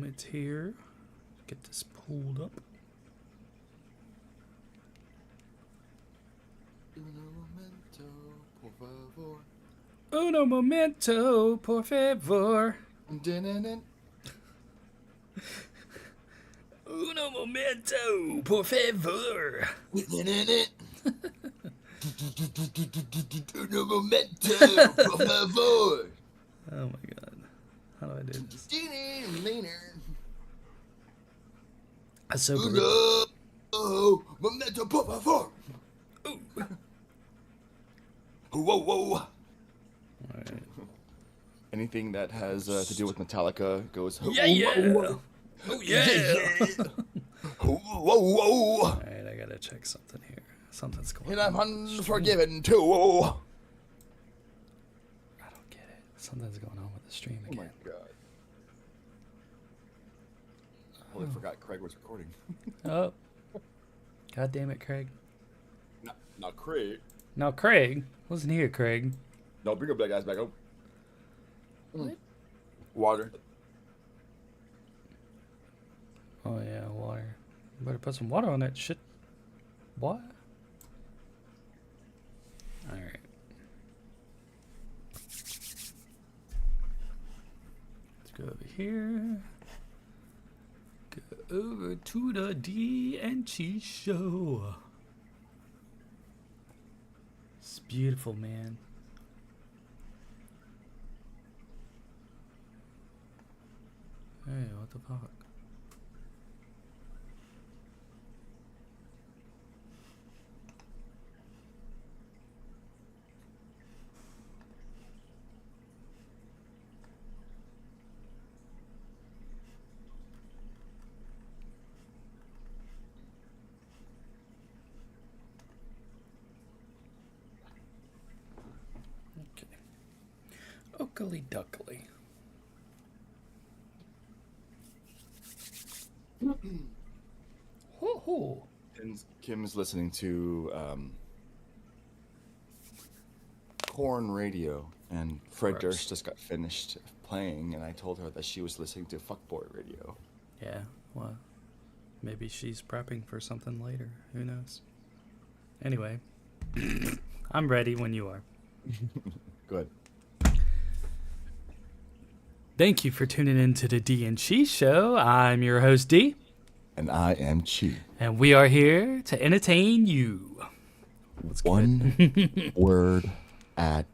moment here. Get this pulled up. Uno momento, por favor. Uno momento, por favor. Uno momento, por favor. Oh my god. How do I do this? That's so good. Uno momento, por favor. Whoa, whoa. Alright. Anything that has to do with Metallica goes. Yeah, yeah. Oh, yeah. Whoa, whoa. Alright, I gotta check something here. Something's going And on. I'm unforgiven too. I don't get it. Something's going on with the stream Oh again. my god. I forgot Craig was recording. Oh. God damn it, Craig. Not Craig. No, Craig. Wasn't here, Craig. No, bring up that guy's back up. What? Water. Oh, yeah, water. You better put some water on that shit. What? Alright. Let's go over here. Go over to the Dee and Chee Show. It's beautiful, man. Hey, what the fuck? Okay. Oakley duckly. Ho ho. Kim's listening to Corn Radio, and Fred Gross. Durst just got finished playing, and I told her that she was listening to Fuckboy Radio. Yeah, well, maybe she's prepping for something later. Who knows? Anyway, I'm ready when you are. Good. Thank you for tuning in to the Dee and Chee Show. I'm your host, Dee. And I am Chee. And we are here to entertain you. What's One word at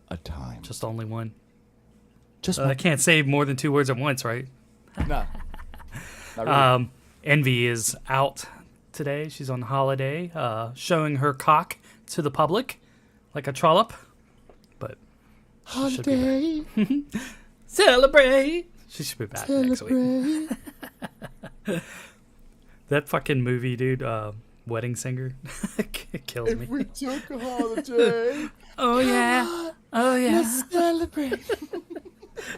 a time. Just only one. Just I one. can't say more than 2 words at once, right? Nah. Not really. Envy is out today. She's on holiday, showing her cock to the public like a trollop. But she should be back. Celebrate! She should be back next week. That fucking movie, dude, Wedding Singer, kills me. If we took a holiday. Oh, yeah. Oh, yeah. Let's celebrate.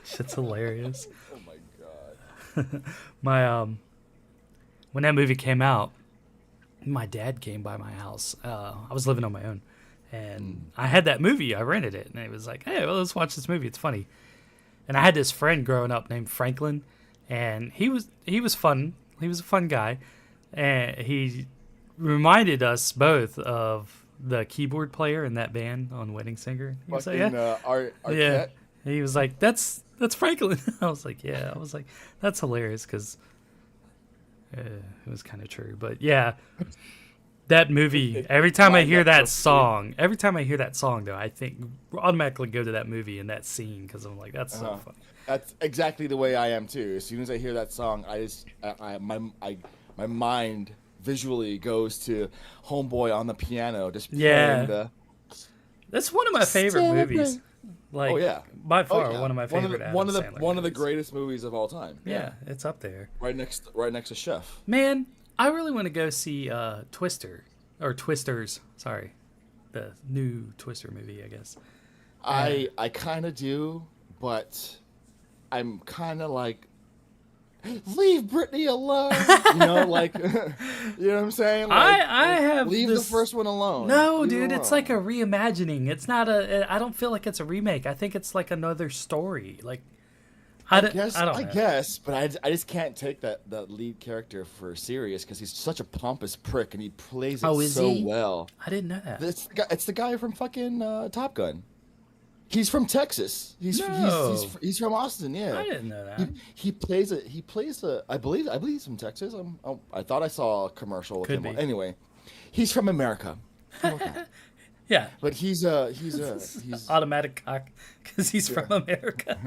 Shit's hilarious. Oh my god. When that movie came out, my dad came by my house. I was living on my own, and I had that movie. I rented it, and it was like, hey, well, let's watch this movie. It's funny. And I had this friend growing up named Franklin, and he was fun. He was a fun guy, and he reminded us both of the keyboard player in that band on Wedding Singer. He was like, yeah. Arquette. He was like, that's Franklin. I was like, yeah. I was like, that's hilarious because it was kind of true. But yeah, that movie. Every time I hear that song, though, I think automatically go to that movie and that scene because I'm like, that's so funny. That's exactly the way I am too. As soon as I hear that song, my mind visually goes to Homeboy on the piano, just playing the. That's one of my favorite movies. Like, oh yeah, by far one of my favorite. One of the movies. greatest movies of all time. Yeah, it's up there. Right next to Chef. Man, I really want to go see Twisters. Sorry, the new Twister movie, I guess. I kind of do, but I'm kind of like, leave Britney alone. You know, like, you know what I'm saying? Like, I have leave this... the first one alone. No, leave dude, it's like a reimagining. It's not a. I don't feel like it's a remake. I think it's like another story. Like I I don't know. guess, but I just can't take that lead character for serious because he's such a pompous prick and he plays it Oh, is so he? well. I didn't know that. It's the guy from fucking Top Gun. He's from Texas. No. He's from Austin. Yeah, I didn't know he that. he plays a I believe he's from Texas. I thought I saw a commercial with Could him. be. Anyway, he's from America. How about that? Yeah. But he's Automatic cock because he's from America.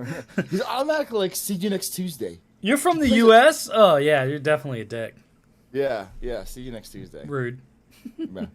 he's automatically like see you next Tuesday. You're from the plays U.S.? Oh, yeah, you're definitely a dick. Yeah, see you next Tuesday. Rude. Yeah.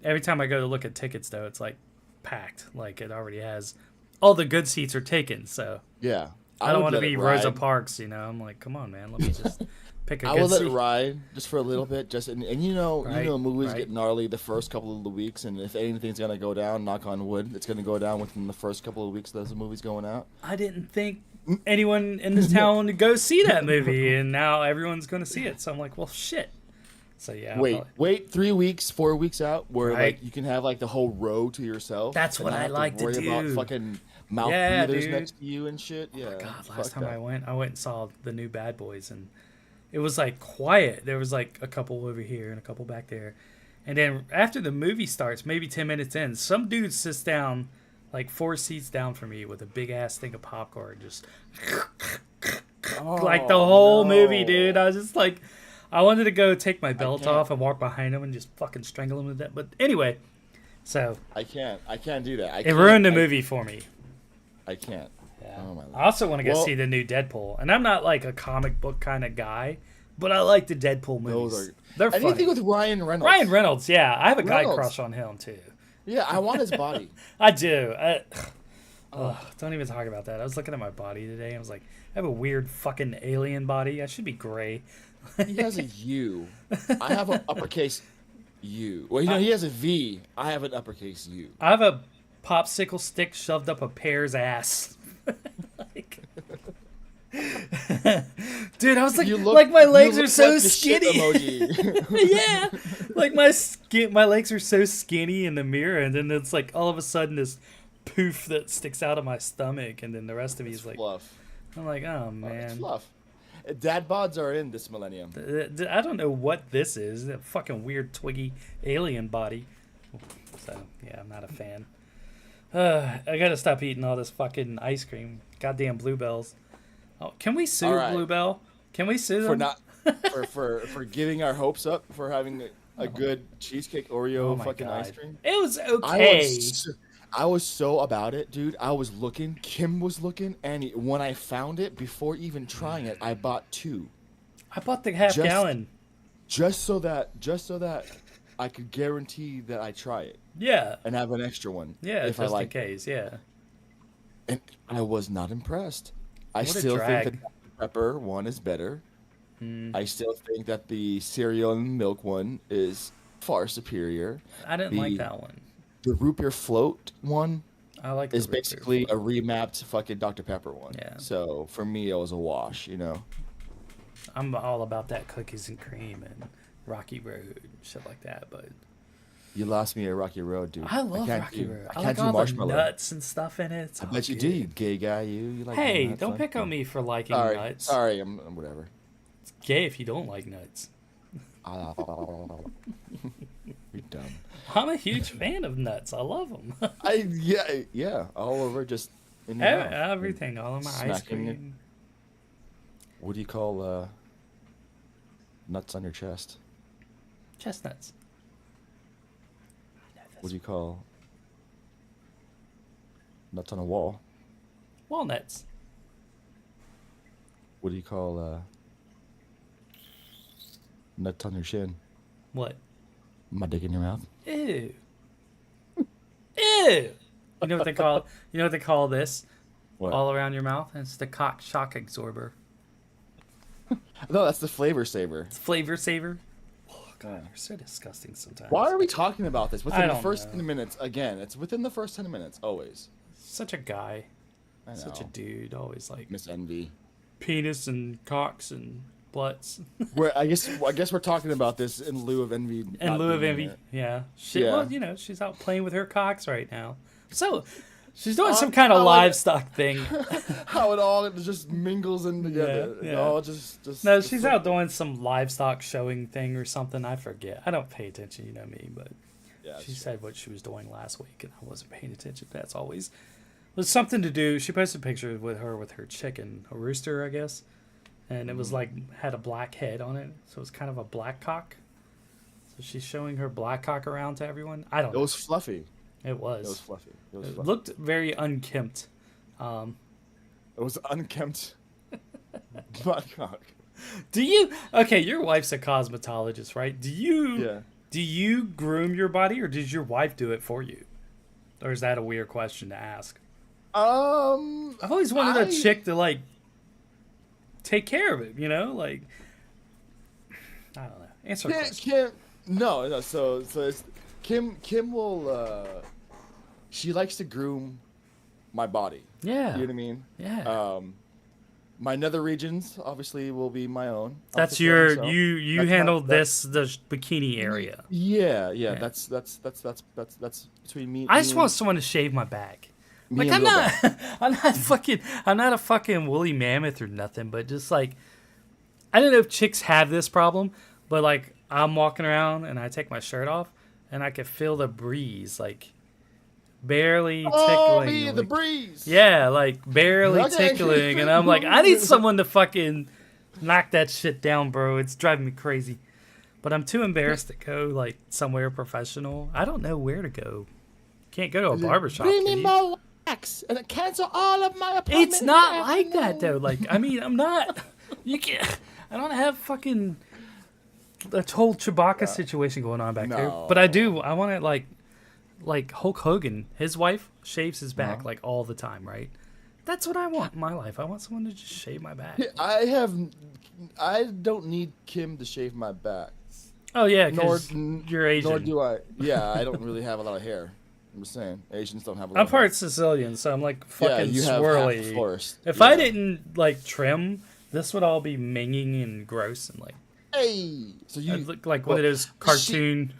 Every time I go to look at tickets, though, it's like packed. Like it already has. All the good seats are taken, so Yeah. I don't would want to let be it Rosa ride. Parks, you know? I'm like, come on, man, let me just pick a I good would let seat. it ride just for a little bit, and Right, movies right. get gnarly the first couple of the weeks, and if anything's gonna go down, knock on wood, it's gonna go down within the first couple of weeks that the movie's going out. I didn't think anyone in this town would go see that movie, and now everyone's going to see it. So I'm like, well, shit. So yeah. I'll probably- Wait 3 weeks, 4 weeks out, where Right. like you can have like the whole row to yourself. That's and what not I have like to worry about do. fucking mouth Yeah, breathers dude. next to you and shit. Yeah. God, fuck last time that. I went and saw the new Bad Boys, and it was like quiet. There was like a couple over here and a couple back there, and then after the movie starts, maybe 10 minutes in, some dude sits down like 4 seats down from me with a big ass thing of popcorn, just like the whole movie, dude. I was just like, I wanted to go take my belt can't. off and walk behind him and just fucking strangle him to death. But anyway, so I can't do that. it ruined the movie for me. I can't. Yeah. Oh my Lord. I also want to go Well- see the new Deadpool, and I'm not like a comic book kind of guy, but I like the Deadpool movies. Those are They're funny. anything with Ryan Reynolds. Ryan Reynolds, yeah, I have a guy Reynolds. crush on him too. Yeah, I want his body. I do. Don't even talk about that. I was looking at my body today. I was like, I have a weird fucking alien body. I should be gray. He has a U. I have an uppercase U. Well, he has a V. I have an uppercase U. I have a popsicle stick shoved up a pear's ass. Like- Dude, I was like, my legs are so skinny. Yeah, like my legs are so skinny in the mirror, and then it's like all of a sudden this poof that sticks out of my stomach, and then the rest of me is like, Fluff. I'm like, oh It's man, fluff. Dad bods are in this millennium. I don't know what this is. That fucking weird twiggy alien body. So yeah, I'm not a fan. I gotta stop eating all this fucking ice cream. Goddamn Bluebells. Oh, can we sue All right. Bluebell? Can we sue them? For not for giving our hopes up for having a good cheesecake Oreo Oh my fucking God. ice cream. It was okay. I was so about it, dude. I was looking. Kim was looking, and when I found it, before even trying it, I bought 2, I bought the half gallon. just so that I could guarantee that I try it Yeah. and have an extra one. Yeah, if I just in like. case. Yeah. And I was not impressed. I What a still think drag. the Dr. Pepper one is better. Hmm. I still think that the cereal and milk one is far superior. I didn't like that one. The root beer float one I like is the root beer basically float. a remapped fucking Dr. Pepper one. Yeah. So for me, it was a wash, you know. I'm all about that cookies and cream and Rocky Road and shit like that, but You lost me at Rocky Road, dude. I love can't Rocky do- Road. I I can't like do all the marshmallow. nuts and stuff in it. It's I all bet you good. do, you gay guy. You like Hey, nuts, don't huh? pick on me for liking Sorry, nuts. sorry. I'm whatever. It's gay if you don't like nuts. You're dumb. I'm a huge fan of nuts. I love them. Yeah. All over, just in your mouth. Everything, all in my ice Smacking it. cream. What do you call nuts on your chest? Chestnuts. What do you call nuts on a wall? Walnuts. What do you call nuts on your chin? What? My dick in your mouth? Ew. Ew. You know what they call? You know what they call this? What? All around your mouth. It's the cock shock absorber. No, that's the flavor saver. It's flavor saver. Oh god, you're so disgusting sometimes. Why are we talking about this? I Within the don't first know. 10 minutes, again, it's within the first 10 minutes, always. Such a guy. I know. Such a dude. Always like Miss Envy. penis and cocks and butts. I guess we're talking about this in lieu of Envy. In not lieu of being envy. here. Yeah. She, Yeah. Well, you know, she's out playing with her cocks right now. So, She's doing some kind of livestock thing. How it all just mingles in together. Yeah. It all just No, she's out doing some livestock showing thing or something. I forget. I don't pay attention, you know me, but Yeah, she said what she was doing last week, and I wasn't paying attention. That's always was something to do. She posted a picture with her chicken, a rooster, I guess, and it was like had a black head on it, so it was kind of a black cock. So she's showing her black cock around to everyone. I don't know. It was fluffy. It was. It was fluffy. It looked very unkempt. It was unkempt. Black cock. Do you? Okay, your wife's a cosmetologist, right? Do you? Yeah. Do you groom your body, or does your wife do it for you? Or is that a weird question to ask? I've always wanted a chick to like take care of it. You know, like I don't know. Answer the question. Kim, no. So it's Kim will. She likes to groom my body. Yeah. You know what I mean? Yeah. My nether regions obviously will be my own. That's your you handle the bikini area. Yeah. That's between me. I just want someone to shave my back. Like I'm not a fucking woolly mammoth or nothing, but just like I don't know if chicks have this problem, but like I'm walking around and I take my shirt off and I can feel the breeze like barely tickling. The breeze. Yeah, like barely tickling, and I'm like, I need someone to fucking knock that shit down, bro. It's driving me crazy. But I'm too embarrassed to go like somewhere professional. I don't know where to go. Can't go to a barbershop. Bring me more wax and cancel all of my appointments. It's not like that though. Like, I mean, I'm not. You can't. I don't have fucking a whole Chewbacca situation going on back there. But I do. I want to like Hulk Hogan, his wife shaves his back like all the time, right? That's what I want in my life. I want someone to just shave my back. I don't need Kim to shave my back. Oh yeah, because you're Asian. Nor do I. Yeah, I don't really have a lot of hair. I'm just saying, Asians don't have a lot. I'm part Sicilian, so I'm like fucking you swirly. Have half the forest. If I didn't like trim, this would all be minging and gross and like. Hey, so you I'd look like one of those cartoon.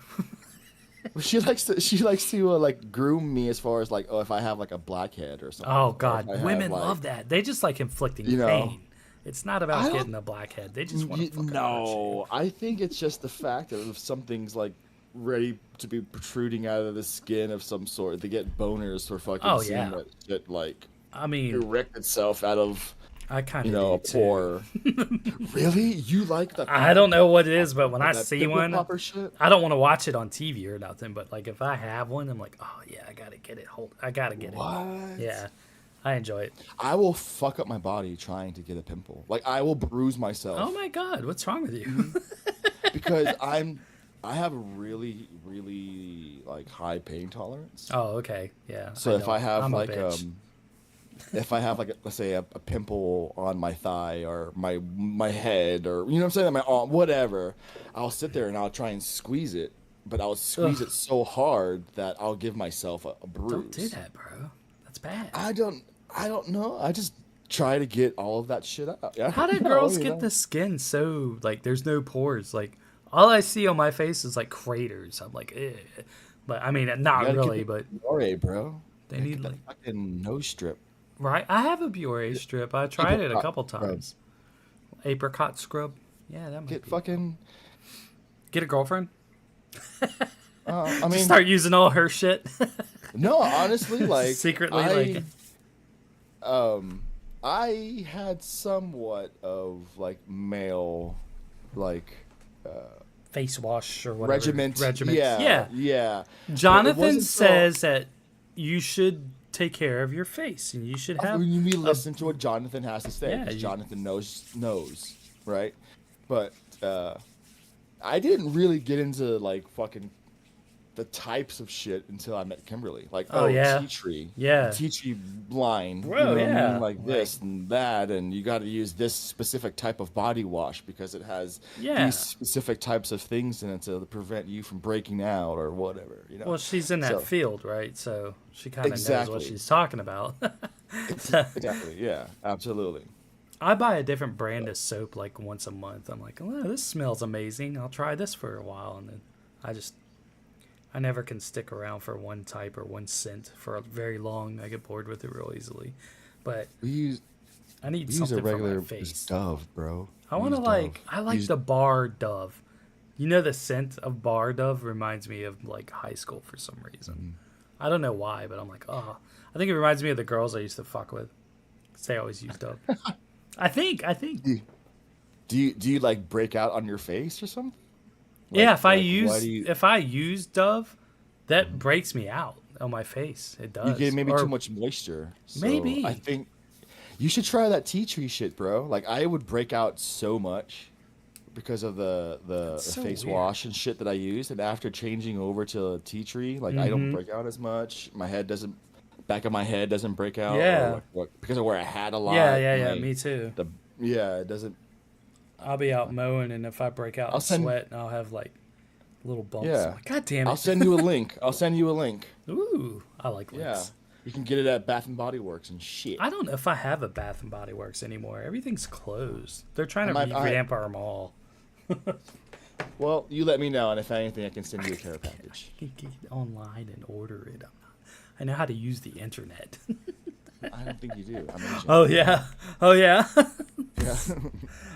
She likes to like groom me as far as like if I have like a blackhead or something. Oh God, women love that. They just like inflicting pain. It's not about getting a blackhead. They just want to fucking No, I think it's just the fact that if something's like ready to be protruding out of the skin of some sort, they get boners for fucking seeing that shit like erect itself out of. I kind of a pore. Really? You like that? I don't know what it is, but when I see one, shit? I don't want to watch it on TV or nothing. But like, if I have one, I'm like, oh yeah, I gotta get it. I gotta get it. Yeah, I enjoy it. I will fuck up my body trying to get a pimple. Like I will bruise myself. Oh my God, what's wrong with you? Because I have a really, really like high pain tolerance. Oh, okay, yeah. So if I have if I have like let's say a pimple on my thigh or my head or you know what I'm saying, my arm, whatever, I'll sit there and I'll try and squeeze it, but I'll squeeze it so hard that I'll give myself a bruise. Don't do that, bro. That's bad. I don't know. I just try to get all of that shit out. Yeah. How do girls get the skin so like there's no pores? Like all I see on my face is like craters. I'm like, eh. But I mean, not really. But Biore, bro. They need like fucking nose strip. Right, I have a Biore strip. I tried it a couple times. Apricot scrub. Yeah, that might get a girlfriend. I mean, just start using all her shit. No, honestly, like secretly, I had somewhat of like male, like face wash or whatever regiment. Yeah. Jonathan says that you should take care of your face, and you should have. We listen to what Jonathan has to say. Yeah, Jonathan knows, right? But I didn't really get into like fucking the types of shit until I met Kimberly. Like, tea tree, tea tree line, bro, what I mean? Like this and that, and you got to use this specific type of body wash because it has these specific types of things in it to prevent you from breaking out or whatever. You know. Well, she's in that field, right? So she kind of knows what she's talking about. Exactly. Yeah. Absolutely. I buy a different brand of soap like once a month. I'm like, oh, this smells amazing. I'll try this for a while, and then I just I never can stick around for one type or one scent for very long. I get bored with it real easily. But I need we use a something for my regular face. Dove, bro. I want to I like the bar Dove. You know, the scent of bar Dove reminds me of like high school for some reason. I don't know why, but I'm like, oh, I think it reminds me of the girls I used to fuck with. 'Cause they always use Dove. I think. Do you like break out on your face or something? Yeah, Like, if I use Dove, that breaks me out on my face. It does. you get maybe Or too much moisture. So maybe. I think you should try that tea tree shit, bro. Like I would break out so much because of the so face weird. wash and shit that I used, and after changing over to tea tree, like I don't break out as much. My head doesn't, back of my head doesn't break out. Yeah. Or what, because I wear a hat a lot. Yeah. Me too. It doesn't. I'll be out mowing, and if I break out in sweat, and I'll have like little bumps. Yeah. I'm like, God damn it. I'll send you a link. Ooh, I like links. Yeah. You can get it at Bath and Body Works and shit. I don't know if I have a Bath and Body Works anymore. Everything's closed. They're trying to revamp our mall. Well, you let me know, and if anything, I can send you a care package. I can get online and order it. I know how to use the internet. I don't think you do. Oh yeah. Yeah.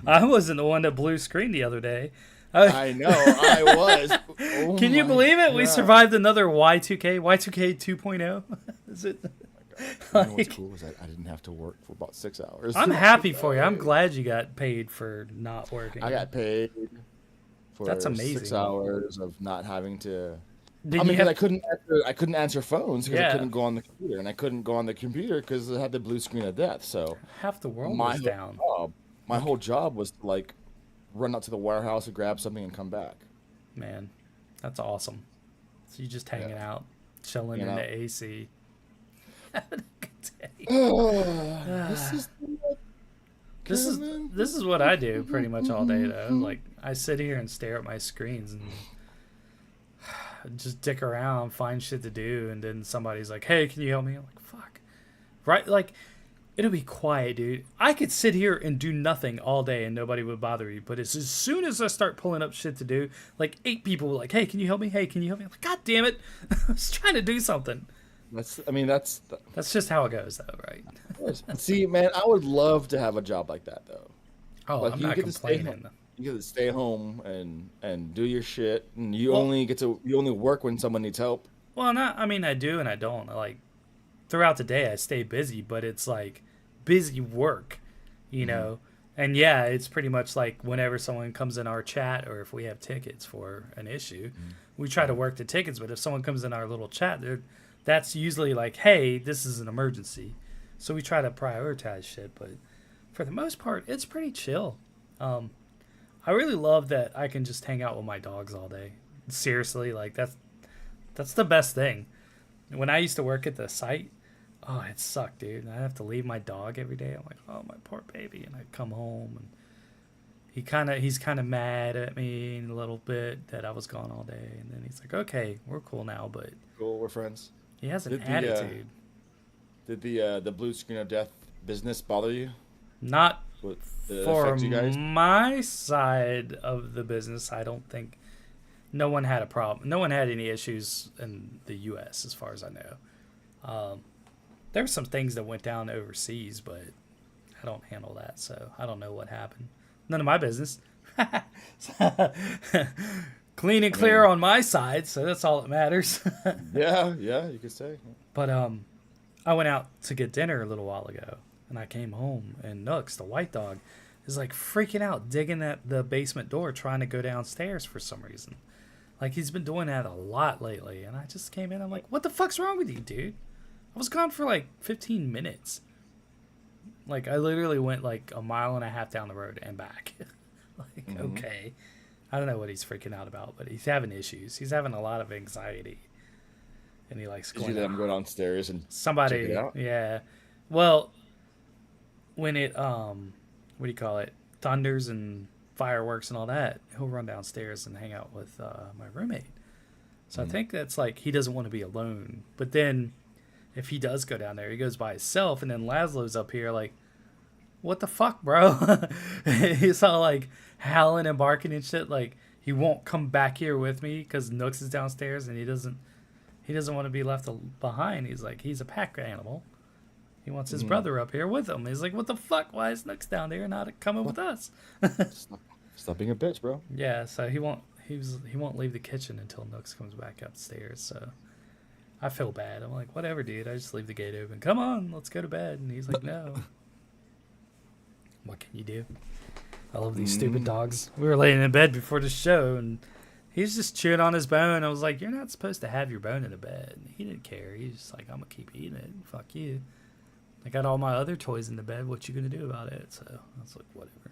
I wasn't the one that blew screen the other day. I know. I was. Oh Can you believe it? God. We survived another Y2K 2.0. Is it? You know what's cool is I didn't have to work for about 6 hours. I'm happy for you. I'm glad you got paid for not working. I got paid for That's amazing. 6 hours of not having to. I couldn't answer phones because I couldn't go on the computer, and I couldn't go on the computer because I had the blue screen of death. So half the world was down. My whole job was to like run out to the warehouse and grab something and come back. Man, that's awesome. So you just hanging out, chilling in the AC. Having a good day. This is what I do pretty much all day though. Like I sit here and stare at my screens and just dick around, find shit to do, and then somebody's like, "Hey, can you help me?" I'm like, "Fuck." Right? Like it'll be quiet, dude. I could sit here and do nothing all day and nobody would bother me. But as soon as I start pulling up shit to do, like 8 people were like, "Hey, can you help me? Hey, can you help me?" I'm like, "God damn it." I was trying to do something. That's just how it goes, though, right? See, man, I would love to have a job like that, though. Oh, like, I'm not complaining. You get to stay home and do your shit, and you only work when someone needs help. Well, I do and I don't. Like throughout the day, I stay busy, but it's like busy work, you know. And yeah, it's pretty much like whenever someone comes in our chat, or if we have tickets for an issue, we try to work the tickets. But if someone comes in our little chat, that's usually like, hey, this is an emergency. So we try to prioritize shit. But for the most part, it's pretty chill. I really love that I can just hang out with my dogs all day. Seriously, like that's the best thing. When I used to work at the site, oh, it sucked, dude. I have to leave my dog every day. I'm like, oh, my poor baby. And I come home and he's kind of mad at me a little bit that I was gone all day. And then he's like, okay, we're cool now, but cool, we're friends. He has an attitude. Did the blue screen of death business bother you? Not for my side of the business. I don't think no one had a problem. No one had any issues in the U.S. as far as I know. There were some things that went down overseas, but I don't handle that, so I don't know what happened. None of my business. Clean and clear on my side, so that's all that matters. yeah, you could say. But I went out to get dinner a little while ago, and I came home, and Nooks, the white dog, is like freaking out, digging at the basement door, trying to go downstairs for some reason. Like he's been doing that a lot lately, and I just came in. I'm like, what the fuck's wrong with you, dude? I was gone for like 15 minutes. Like I literally went like a mile and a half down the road and back. Like, okay. I don't know what he's freaking out about, but he's having issues. He's having a lot of anxiety. And he likes going. Did you let him go downstairs and somebody check it out? Yeah. Well, when it what do you call it? Thunders and fireworks and all that, he'll run downstairs and hang out with my roommate. So I think that's like he doesn't want to be alone. But then if he does go down there, he goes by himself, and then Laszlo's up here like, what the fuck, bro? He's all like howling and barking and shit. Like he won't come back here with me because Nooks is downstairs and he doesn't want to be left behind. He's like, he's a pack animal. He wants his brother up here with him. He's like, what the fuck? Why is Nooks down there and not coming with us? Stop being a bitch, bro. Yeah, so he won't leave the kitchen until Nooks comes back upstairs. So I feel bad. I'm like, whatever, dude. I just leave the gate open. Come on, let's go to bed. And he's like, no. What can you do? I love these stupid dogs. We were laying in bed before the show, and he's just chewing on his bone. I was like, you're not supposed to have your bone in a bed. And he didn't care. He's just like, I'm going to keep eating it. Fuck you. I got all my other toys in the bed. What you going to do about it? So I was like, whatever.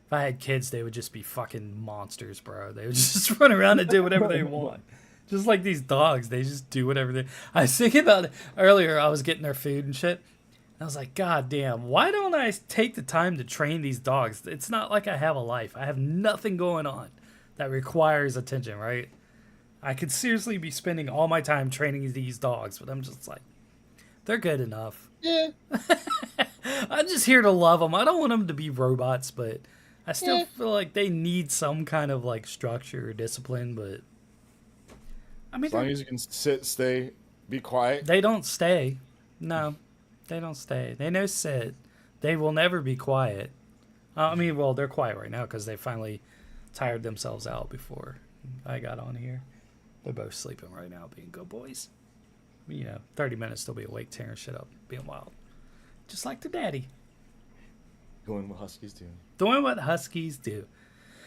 If I had kids, they would just be fucking monsters, bro. They would just run around and do whatever they want. Just like these dogs. They just do whatever they... I was thinking about it earlier. I was getting their food and shit. I was like, God damn, why don't I take the time to train these dogs? It's not like I have a life. I have nothing going on that requires attention, right? I could seriously be spending all my time training these dogs, but I'm just like, they're good enough. Yeah. I'm just here to love them. I don't want them to be robots, but I still feel like they need some kind of like structure or discipline, but I mean, as long as you can sit, stay, be quiet. They don't stay. No. They don't stay. They know sit. They will never be quiet. I mean, well, they're quiet right now because they finally tired themselves out before I got on here. They're both sleeping right now, being good boys. 30 minutes they'll be awake, tearing shit up, being wild. Just like their daddy. Doing what huskies do. Doing what huskies do.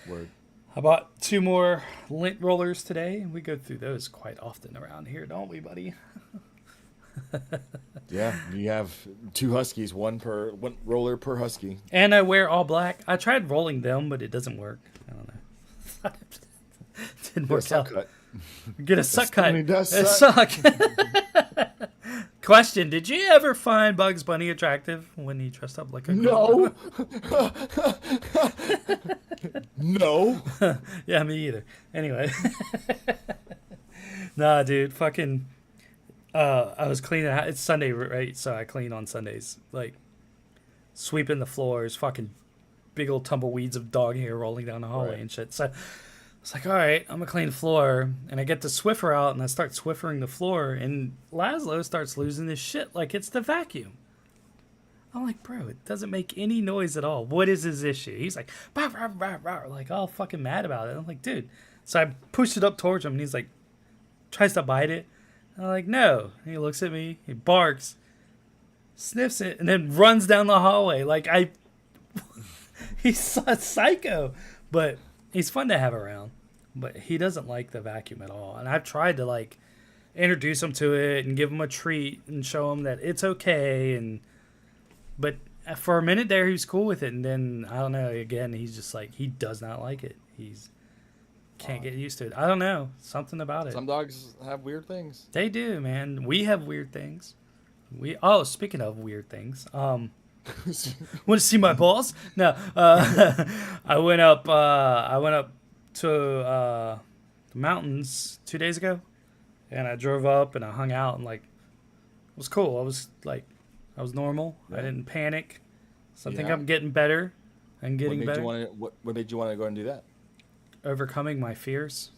Word. I bought 2 more lint rollers today. We go through those quite often around here, don't we, buddy? Yeah, you have 2 huskies, one roller per husky. And I wear all black. I tried rolling them, but it doesn't work. I don't know. Didn't work out. Cut. Get a suck cut. It suck. Question: did you ever find Bugs Bunny attractive when he dressed up like a girl? No. No. Yeah, me either. Anyway. Nah, dude. Fucking. I was cleaning. It's Sunday, right? So I clean on Sundays. Like, sweeping the floors, fucking big old tumbleweeds of dog hair rolling down the hallway and shit. So I was like, all right, I'm going to clean the floor. And I get the Swiffer out, and I start Swiffering the floor. And Laszlo starts losing his shit like it's the vacuum. I'm like, bro, it doesn't make any noise at all. What is his issue? He's like, bah, bah, bah, bah, like all fucking mad about it. I'm like, dude. So I pushed it up towards him, and he's like, tries to bite it. I'm like, no. And he looks at me, he barks, sniffs it, and then runs down the hallway. Like, he's a psycho. But he's fun to have around. But he doesn't like the vacuum at all. And I've tried to, like, introduce him to it and give him a treat and show him that it's okay. But for a minute there, he was cool with it. And then, I don't know, again, he's just like, he does not like it. Can't get used to it. I don't know. Something about it. Some dogs have weird things. They do, man. We have weird things. Speaking of weird things, want to see my balls? No. I went up to the mountains 2 days ago, and I drove up and I hung out and like it was cool. I was normal. Yeah. I didn't panic. So I think I'm getting better. I'm getting better. What made you want to go and do that? Overcoming my fears.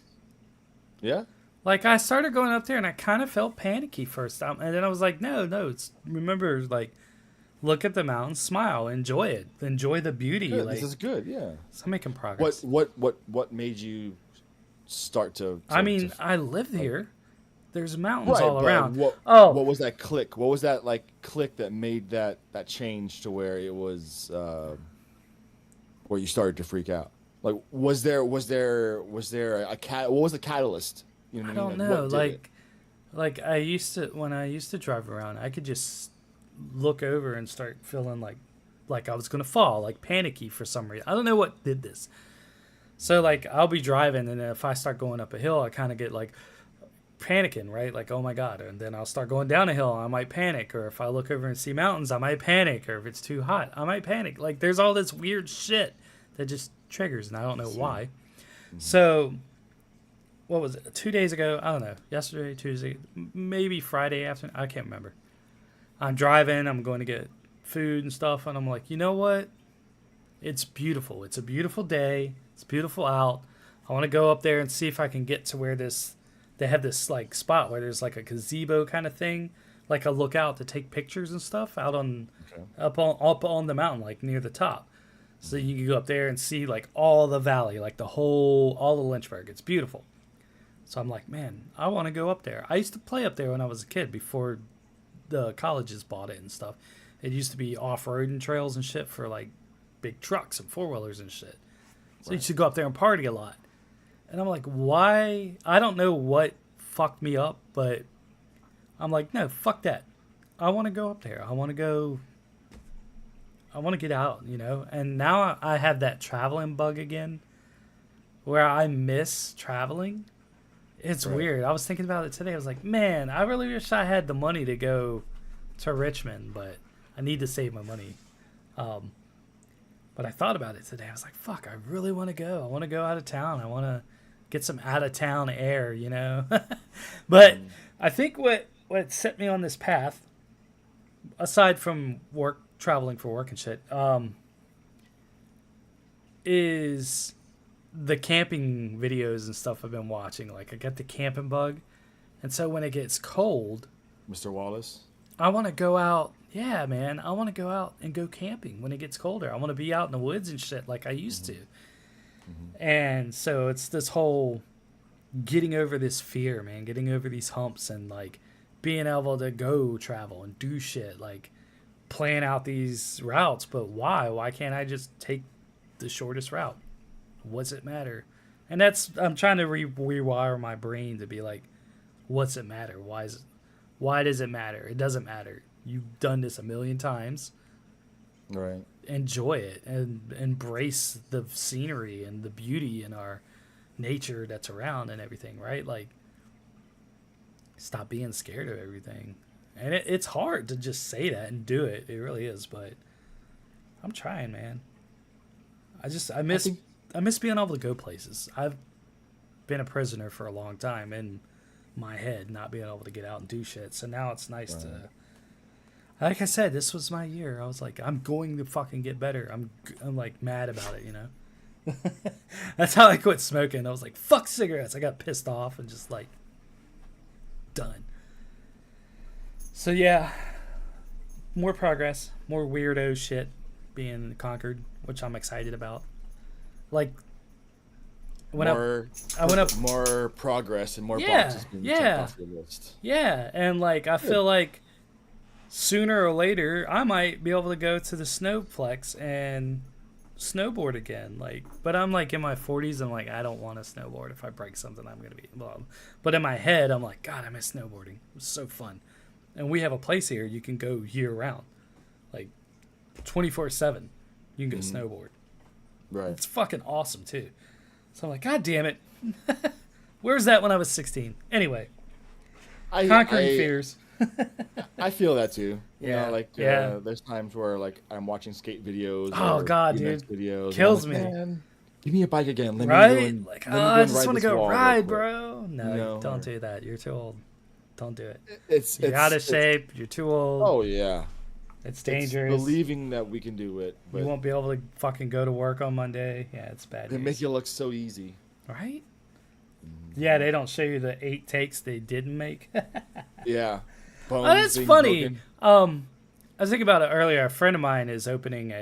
Yeah? Like, I started going up there, and I kind of felt panicky first time. And then I was like, no, remember, like, look at the mountain, smile, enjoy it. Enjoy the beauty. Good. Like, this is good, yeah. So I'm making progress. What made you start to I live here. There's mountains all around. What was that click? What was that, like, click that made that change to where it was, where you started to freak out? Like, was there a what was the catalyst? You know I don't know. Like I used to, when I used to drive around, I could just look over and start feeling like I was going to fall, like panicky for some reason. I don't know what did this. So like I'll be driving, and if I start going up a hill, I kind of get like panicking, right? Like, oh my God. And then I'll start going down a hill, I might panic. Or if I look over and see mountains, I might panic. Or if it's too hot, I might panic. Like, there's all this weird shit that just triggers, and I don't know why. Mm-hmm. So, what was it? 2 days ago? I don't know. Yesterday, Tuesday, maybe Friday afternoon. I can't remember. I'm driving. I'm going to get food and stuff, and I'm like, you know what? It's beautiful. It's a beautiful day. It's beautiful out. I want to go up there and see if I can get to where they have this like spot where there's like a gazebo kind of thing, like a lookout to take pictures and stuff out on up on the mountain, like near the top. So you can go up there and see like all the valley, like all of Lynchburg. It's beautiful. So I'm like, man, I want to go up there. I used to play up there when I was a kid before the colleges bought it and stuff. It used to be off-roading trails and shit for like big trucks and four-wheelers and shit. So you should go up there and party a lot. And I'm like, why? I don't know what fucked me up, but I'm like, no, fuck that. I want to go up there. I want to get out, you know? And now I have that traveling bug again where I miss traveling. It's weird. I was thinking about it today. I was like, man, I really wish I had the money to go to Richmond, but I need to save my money. But I thought about it today. I was like, fuck, I really want to go. I want to go out of town. I want to get some out of town air, you know? But I think what set me on this path, aside from traveling for work and shit, is the camping videos and stuff I've been watching. Like, I got the camping bug. And so when it gets cold... Mr. Wallace? I want to go out. Yeah, man. I want to go out and go camping when it gets colder. I want to be out in the woods and shit like I used to. And so it's this whole getting over this fear, man. Getting over these humps and, like, being able to go travel and do shit. Like, plan out these routes. But why? Why can't I just take the shortest route? What's it matter? And I'm trying to rewire my brain to be like, what's it matter? Why does it matter? It doesn't matter. You've done this a million times. Right. Enjoy it and embrace the scenery and the beauty in our nature that's around and everything, right? Like, stop being scared of everything. And it's hard to just say that and do it. It really is, but I'm trying, man. I miss being able to go places. I've been a prisoner for a long time in my head, not being able to get out and do shit. So now it's nice to, like I said, this was my year. I was like, I'm going to fucking get better. I'm like mad about it, you know? That's how I quit smoking. I was like, fuck cigarettes. I got pissed off and just like, done. So yeah, more progress, more weirdo shit being conquered, which I'm excited about. Like, when I went up, more progress and more boxes being checked off your list. Yeah, and like I feel like sooner or later I might be able to go to the snowplex and snowboard again. Like, but I'm like in my 40s. I'm like, I don't want to snowboard. If I break something, I'm gonna be blah. But in my head, I'm like, God, I miss snowboarding. It was so fun. And we have a place here you can go year round, like 24/7. You can go snowboard. Right. It's fucking awesome too. So I'm like, God damn it. Where was that when I was 16? Anyway. Conquering fears. I feel that too. You know, like, yeah. There's times where like I'm watching skate videos. Oh God, dude. Videos, Kills like, me. Man, give me a bike again. Let right? me go and, like, I just want to go ride, bro. No, don't do that. You're too old. Don't do it. You're out of shape. You're too old. Oh, yeah. It's dangerous. It's believing that we can do it. But you won't be able to fucking go to work on Monday. Yeah, it's bad. They make it look so easy. Right? Yeah, they don't show you the 8 takes they didn't make. Yeah. Oh, that's funny. I was thinking about it earlier. A friend of mine is opening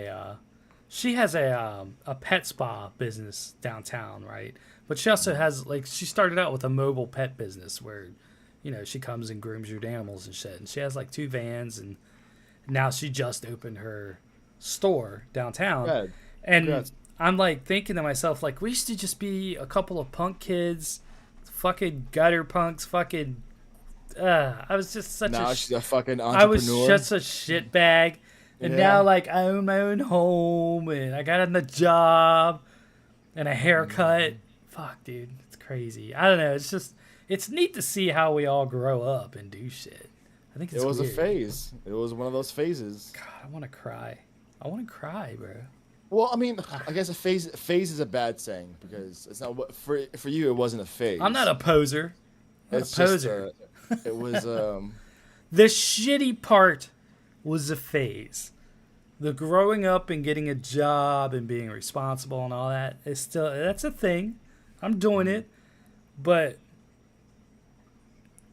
she has a pet spa business downtown, right? But she also has, like, she started out with a mobile pet business where, you know, she comes and grooms your animals and shit. And she has like 2 vans, and now she just opened her store downtown. Good. And Congrats. I'm like thinking to myself, like, we used to just be a couple of punk kids, fucking gutter punks, fucking. I was just such she's a fucking entrepreneur. I was just a shitbag, and now like I own my own home, and I got a job, and a haircut. Fuck, dude, it's crazy. I don't know. It's just. It's neat to see how we all grow up and do shit. I think it's It was weird. a phase. It was one of those phases. God, I want to cry. I want to cry, bro. Well, I mean, I guess a phase is a bad saying because it's not what for you. It wasn't a phase. I'm not a poser. It's a poser. It was. The shitty part was a phase. The growing up and getting a job and being responsible and all that is still that's a thing. I'm doing it, but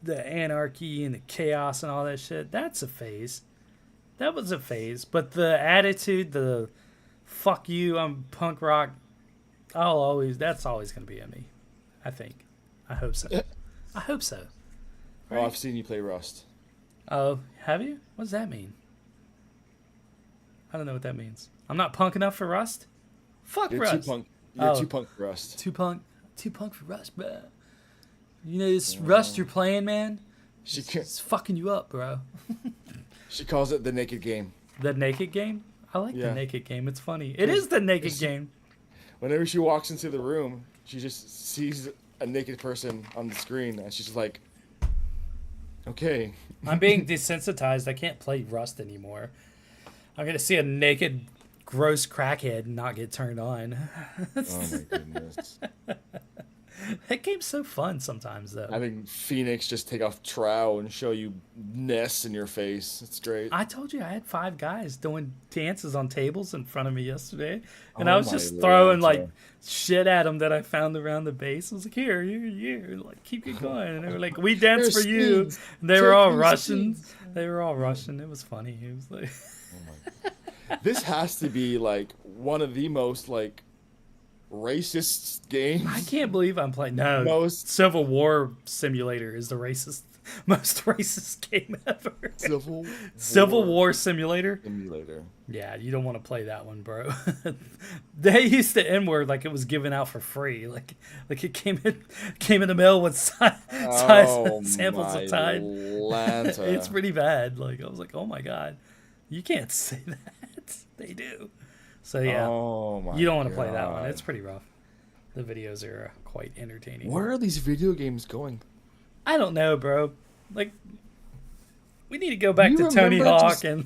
the anarchy and the chaos and all that shit, that's a phase. That was a phase. But the attitude, the fuck you, I'm punk rock, that's always going to be in me. I think. I hope so. I hope so. Right? Oh, I've seen you play Rust. Oh, have you? What does that mean? I don't know what that means. I'm not punk enough for Rust? Fuck You're Rust. You're too punk for Rust. Too punk for Rust, bro. You know this Rust you're playing, man? It's fucking you up, bro. She calls it the naked game. The naked game? I like the naked game. It's funny. It is the naked game. Whenever she walks into the room, she just sees a naked person on the screen, and she's just like, okay. I'm being desensitized. I can't play Rust anymore. I'm going to see a naked, gross crackhead and not get turned on. Oh, my goodness. That game's so fun sometimes, though. Having Phoenix just take off Trow and show you Ness in your face. It's great. I told you I had 5 guys doing dances on tables in front of me yesterday. And I was just throwing, like, shit at them that I found around the base. I was like, here. Like, keep it going. And they were like, we dance for you. And they were all Russian. They were all Russian. It was funny. It was like... Oh my God. This has to be, like, one of the most, like, racist games. I can't believe I'm playing. No, Civil War Simulator is the most racist game ever. Civil War Simulator. Yeah, you don't want to play that one, bro. They used to N-word like it was given out for free. Like it came in the mail with samples of Tide. It's pretty bad. Like I was like, oh my God, you can't say that. They do. So yeah, you don't want to play that one. It's pretty rough. The videos are quite entertaining. Where are these video games going? I don't know, bro. Like, we need to go back to Tony Hawk and.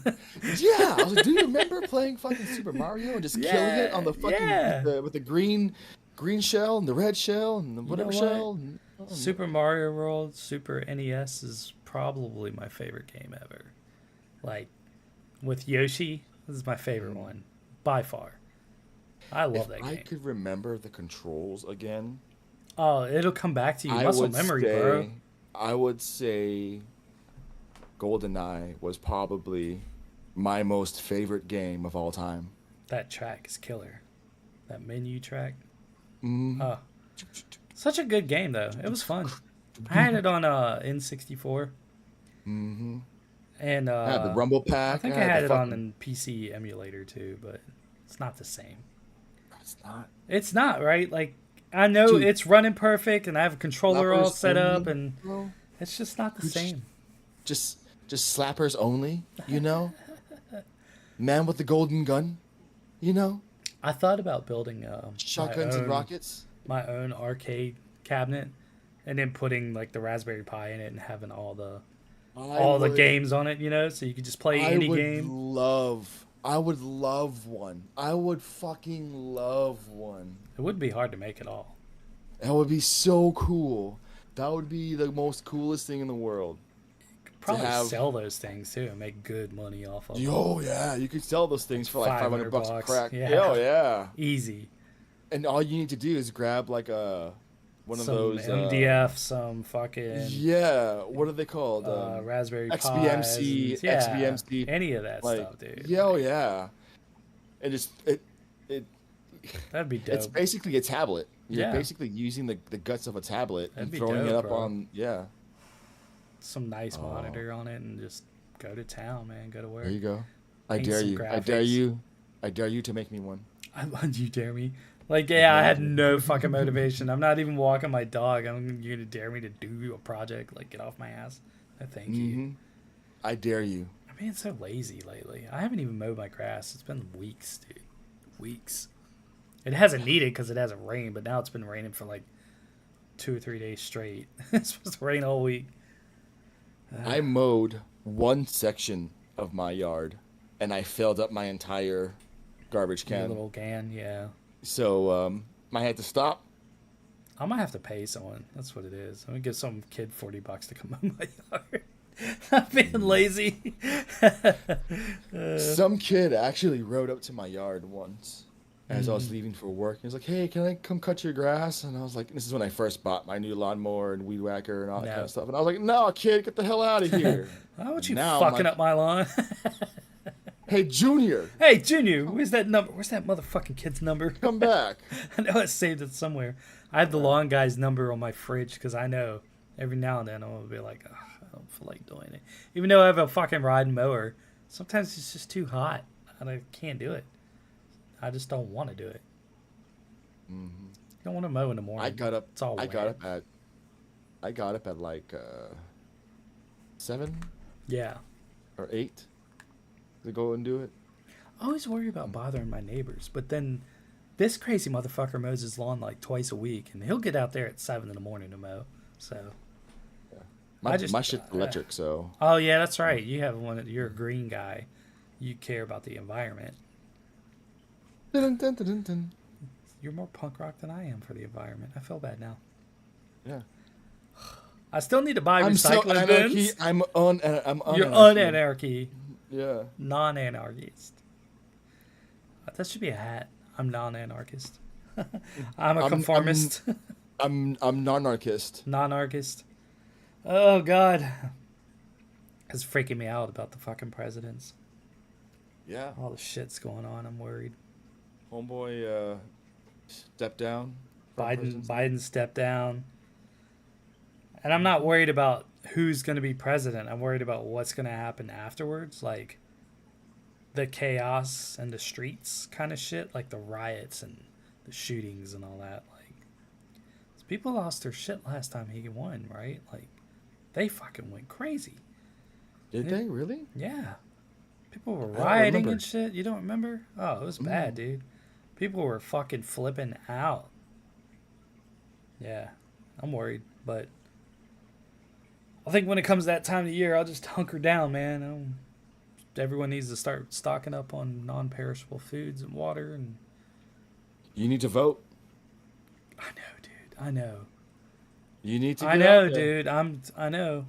Yeah, I was like, do you remember playing fucking Super Mario and just killing it on the fucking with the green shell and the red shell and the whatever shell? Super Mario World, Super NES is probably my favorite game ever. Like, with Yoshi, this is my favorite one. By far. I love that game. I could remember the controls again. Oh, it'll come back to you. Muscle memory, bro. I would say GoldenEye was probably my most favorite game of all time. That track is killer. That menu track. Mm. Such a good game, though. It was fun. I had it on N64. Mm-hmm. And I had the Rumble Pack. I think I had it on a PC emulator too, but it's not the same. It's not. It's not, right? Like I know it's running perfect, and I have a controller all set up, and it's just not the same. Just slappers only, you know. Man with the golden gun, you know. I thought about building shotguns and rockets. My own arcade cabinet, and then putting like the Raspberry Pi in it, and having all the games on it, you know, so you could just play any game. I would love one. I would fucking love one. It would be hard to make it all. That would be so cool. That would be the most coolest thing in the world. You could probably sell those things too and make good money off of them. Oh yeah, you could sell those things for like $500 a crack. Yeah. Oh yeah. Easy. And all you need to do is grab like one of those MDF, some fucking what are they called? Raspberry XBMC, Pis, XBMC, any of that stuff, dude. Yeah, oh yeah. And just it that'd be dope. It's basically a tablet. You're basically using the guts of a tablet and throwing it up on some nice monitor on it and just go to town, man. Go to work. There you go. I dare you. I dare you. I dare you to make me one. You dare me? Like, I had no fucking motivation. I'm not even walking my dog. You're going to dare me to do a project? Like, get off my ass. No, thank you. I dare you. I'm being so lazy lately. I haven't even mowed my grass. It's been weeks, dude. Weeks. It hasn't needed because it hasn't rained, but now it's been raining for like 2 or 3 days straight. It's supposed to rain all week. I mowed one section of my yard, and I filled up my entire garbage can. Your little can, yeah. So I had to stop. I might have to pay someone. That's what it is. I'm gonna give some kid $40 to come mow my yard. I'm being lazy. Some kid actually rode up to my yard once as I was leaving for work. He was like, "Hey, can I come cut your grass?" And I was like, "This is when I first bought my new lawnmower and weed whacker and all that kind of stuff." And I was like, "No, kid, get the hell out of here!" Why would you Now I'm fucking like, up my lawn? "Hey, Junior, Hey, Junior, where's that number? Where's that motherfucking kid's number? come back." I know I saved it somewhere. I have the lawn guy's number on my fridge because I know every now and then I'm gonna be like, "Ugh, I don't feel like doing it." Even though I have a fucking riding mower, sometimes it's just too hot. I can't do it. I just don't want to do it. You don't want to mow in the morning. I got up. It's all I wet. got up at like 7 Yeah. or 8 to go and do it. I always worry about bothering my neighbors, but then this crazy motherfucker mows his lawn like twice a week, and he'll get out there at 7 in the morning to mow. So. My shit's electric, so. Oh yeah, that's right. You have one. You're a green guy. You care about the environment. Dun, dun, dun, dun, dun. You're more punk rock than I am for the environment. I feel bad now. Yeah. I still need to buy I'm so recycling anarchy. bins. I'm You're unanarchy. Yeah. Non-anarchist. That should be a hat. I'm non-anarchist. I'm a conformist. I'm non-anarchist. Non-anarchist. Oh God. It's freaking me out about the fucking presidents. Yeah. All the shit's going on. I'm worried. Homeboy stepped down. Biden stepped down. And I'm not worried about who's going to be president. I'm worried about what's going to happen afterwards. Like the chaos and the streets kind of shit. Like the riots and the shootings and all that. Like people lost their shit last time he won, right? Like they fucking went crazy. Did they really? Yeah. People were rioting and shit. You don't remember? Oh, it was bad, dude. People were fucking flipping out. Yeah. I'm worried, but I think when it comes to that time of the year, I'll just hunker down, man. Everyone needs to start stocking up on non-perishable foods and water. And you need to vote. I know, dude. I know. You need to. I know, dude. I know.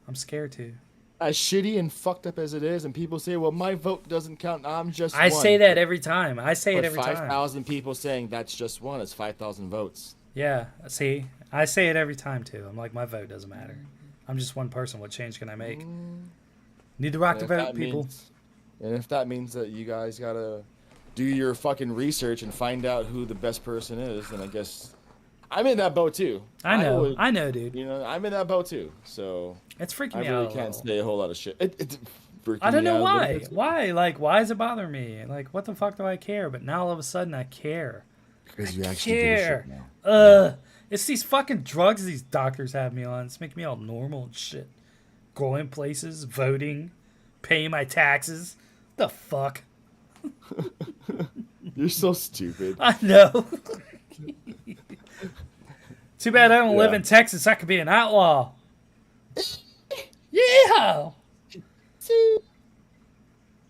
I'm scared to. As shitty and fucked up as it is, and people say, "Well, my vote doesn't count." I'm just. I one. say that every time. I say it every time. 5,000 people saying that's just one. It's 5,000 votes. Yeah. See, I say it every time too. I'm like, my vote doesn't matter. I'm just one person. What change can I make? Need to rock the vote, people. And if that means that you guys gotta do your fucking research and find out who the best person is, then I guess I'm in that boat too. I know, dude. You know, I'm in that boat too. So it's freaking me out. I really can't say a whole lot of shit. It's freaking I don't know why. Why? Like, why does it bother me? Like, what the fuck do I care? But now all of a sudden I care. Because you actually care. Give a shit now. It's these fucking drugs these doctors have me on. It's making me all normal and shit. Going places, voting, paying my taxes. The fuck? You're so stupid. I know. Too bad I don't live in Texas. I could be an outlaw. Yeah.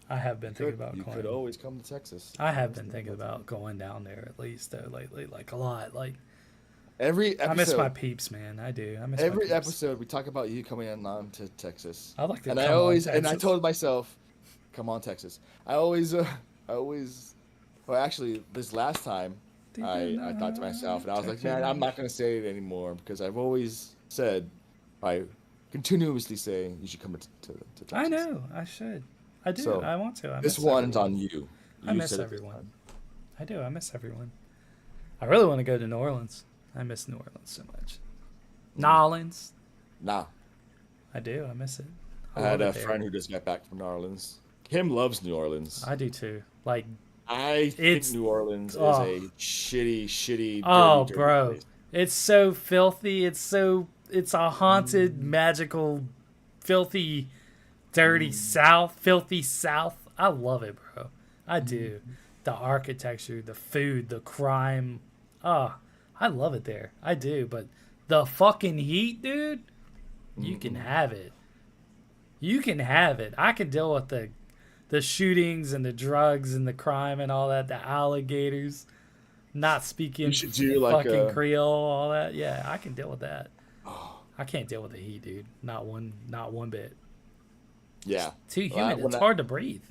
I have been thinking about going. You could always come to Texas. I have been thinking about going down there at least lately, like a lot. Like every episode, I miss my peeps, man. I do. I miss every my episode. We talk about you coming on to Texas. I like to. And I told myself, "Come on, Texas." I always. Well, actually, this last time, I thought to myself, and I was like, "Man, I'm not going to say it anymore because I've always said, I continuously say you should come to Texas." I know. I should. I do. So, I want to. This one's on you. I miss everyone. I do. I miss everyone. I really want to go to New Orleans. I miss New Orleans so much. New Orleans. Nah. I do. I miss it. I had a friend who just got back from New Orleans. Kim loves New Orleans. I do too. Like, I think New Orleans is a shitty, dirty bro. place. It's so filthy. It's a haunted, magical, filthy, dirty filthy South. I love it, bro. I do. The architecture, the food, the crime. I love it there. I do. But the fucking heat, dude, you can have it. You can have it. I can deal with the shootings and the drugs and the crime and all that, the alligators, not speaking fucking Creole, all that. Yeah, I can deal with that. I can't deal with the heat, dude. Not one bit. Yeah. It's too humid. It's hard to breathe.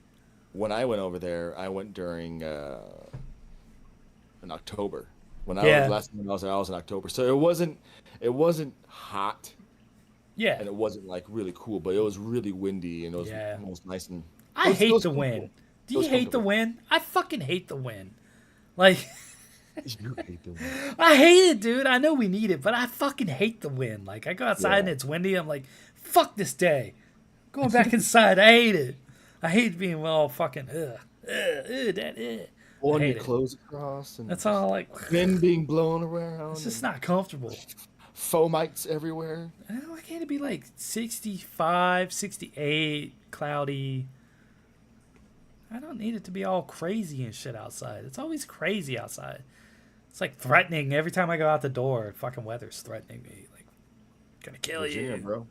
When I went over there, I went during in October. When Yeah. last time I was in October, so it wasn't hot, Yeah. and it wasn't like really cool, but it was really windy and Yeah. it was nice and I it hate was the wind. comfortable. Do It you was hate the comfortable. wind? I fucking hate the wind. Like, You hate the wind. I hate it, dude. I know we need it, but I fucking hate the wind. Like, I go outside and Yeah. it's windy. I'm like, fuck this day. Going back inside. I hate it. I hate being all fucking, I Pulling your hate it. clothes across and That's just all like, wind being blown it's around just and not comfortable. fomites everywhere. Why can't it be like 65, 68, cloudy? I don't need it to be all crazy and shit outside. It's always crazy outside. It's like threatening every time I go out the door. Fucking weather's threatening me. Like, gonna kill Virginia, you. bro.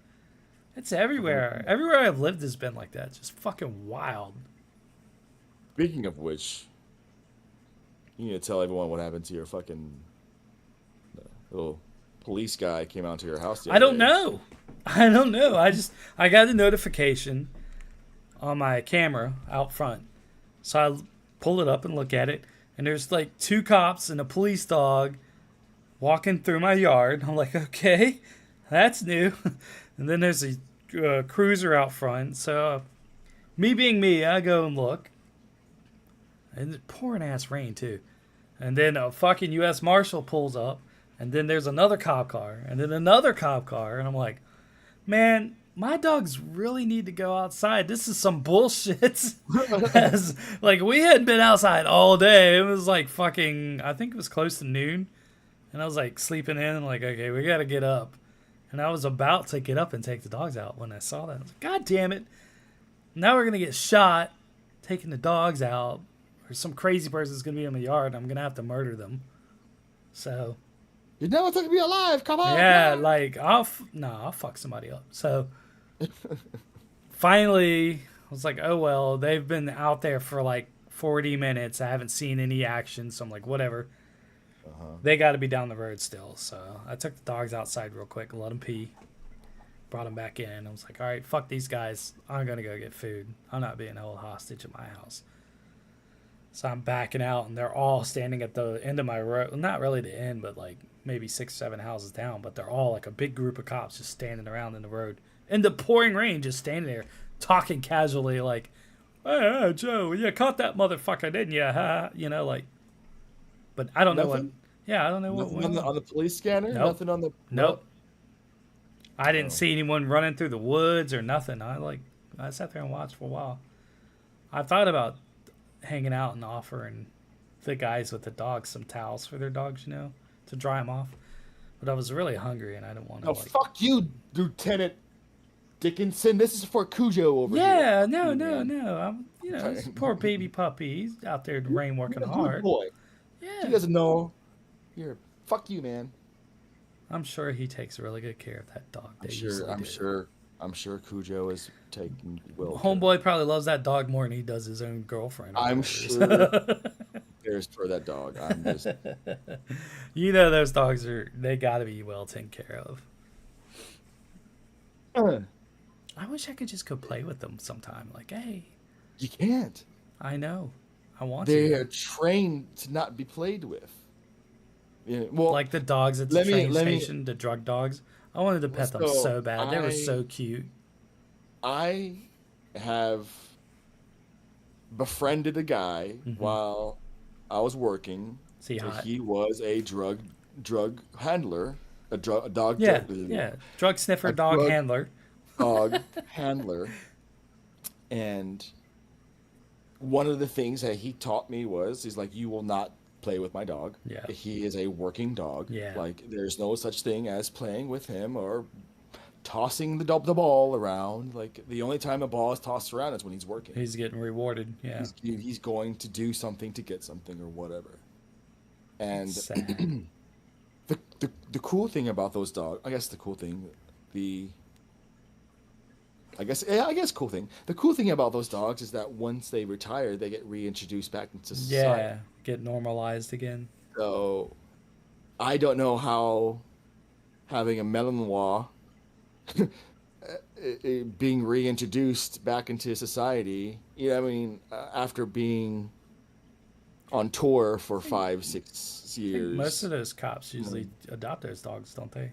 It's everywhere. Everywhere I've lived has been like that. Just fucking wild. Speaking of which, you need to tell everyone what happened to your fucking little police guy came out to your house the I other don't day. know. I don't know. I got a notification on my camera out front. So I pull it up and look at it. And there's like 2 cops and a police dog walking through my yard. I'm like, okay, that's new. And then there's a cruiser out front. So, me being me, I go and look. And it's pouring ass rain, too. And then a fucking U.S. Marshal pulls up. And then there's another cop car. And then another cop car. And I'm like, man, my dogs really need to go outside. This is some bullshit. Like, we hadn't been outside all day. It was like fucking, I think it was close to noon. And I was like sleeping in. Like, okay, we got to get up. And I was about to get up and take the dogs out when I saw that. I was like, God damn it. Now we're going to get shot taking the dogs out. Or some crazy person's going to be in my yard. And I'm going to have to murder them. So, You never took me alive. Come on. yeah, come on. like, I'll fuck somebody up. So, finally, I was like, oh, well, they've been out there for like 40 minutes. I haven't seen any action. So I'm like, whatever. They got to be down the road still. So I took the dogs outside real quick and let them pee. Brought them back in. I was like, all right, fuck these guys. I'm going to go get food. I'm not being held hostage at my house. So I'm backing out, and they're all standing at the end of my road. Well, not really the end, but like maybe 6, 7 houses down. But they're all like a big group of cops just standing around in the road. In the pouring rain, just standing there, talking casually like, hey, Joe, you caught that motherfucker, didn't you? Huh? You know, like, but I don't know what. Nothing? Yeah, I don't know what Nothing went on the police scanner? Nope. Nothing on the... Nope. I didn't Oh. see anyone running through the woods or nothing. I sat there and watched for a while. I thought about hanging out and offering the guys with the dogs some towels for their dogs, to dry them off. But I was really hungry and I didn't want to. No, fuck you, Lieutenant Dickinson. This is for Cujo over here. Yeah, no. I'm, Okay. this poor baby puppy. He's out there in the rain working You're a hard. good boy. He Yeah, doesn't know. Fuck you, man. I'm sure he takes really good care of that dog. I'm sure Cujo is taking well. Homeboy probably loves that dog more than he does his own girlfriend. or I'm whatever. sure cares for that dog. I'm just Those dogs they got to be well taken care of. I wish I could just go play with them sometime. Like, hey, you can't. I know, I want They to. are trained to not be played with. Yeah, well, Like the dogs at the train station, the drug dogs. I wanted to pet them So, so bad. They were so cute. I have befriended a guy while I was working. Is he hot? He was a drug handler, a dog. Yeah. Drug sniffer, dog handler. Dog handler. And one of the things that he taught me he's like, you will not play with my dog. Yeah. He is a working dog. Yeah. Like, there's no such thing as playing with him or tossing the ball around. Like, the only time a ball is tossed around is when he's working. He's getting rewarded. Yeah. He's going to do something to get something or whatever. And Sad. the cool thing about those dogs, the cool thing about those dogs is that once they retire, they get reintroduced back into society. Yeah. Get normalized again. So I don't know how having a Malinois being reintroduced back into society, after being on tour for 5-6 I think most years. of those cops usually adopt those dogs, don't they?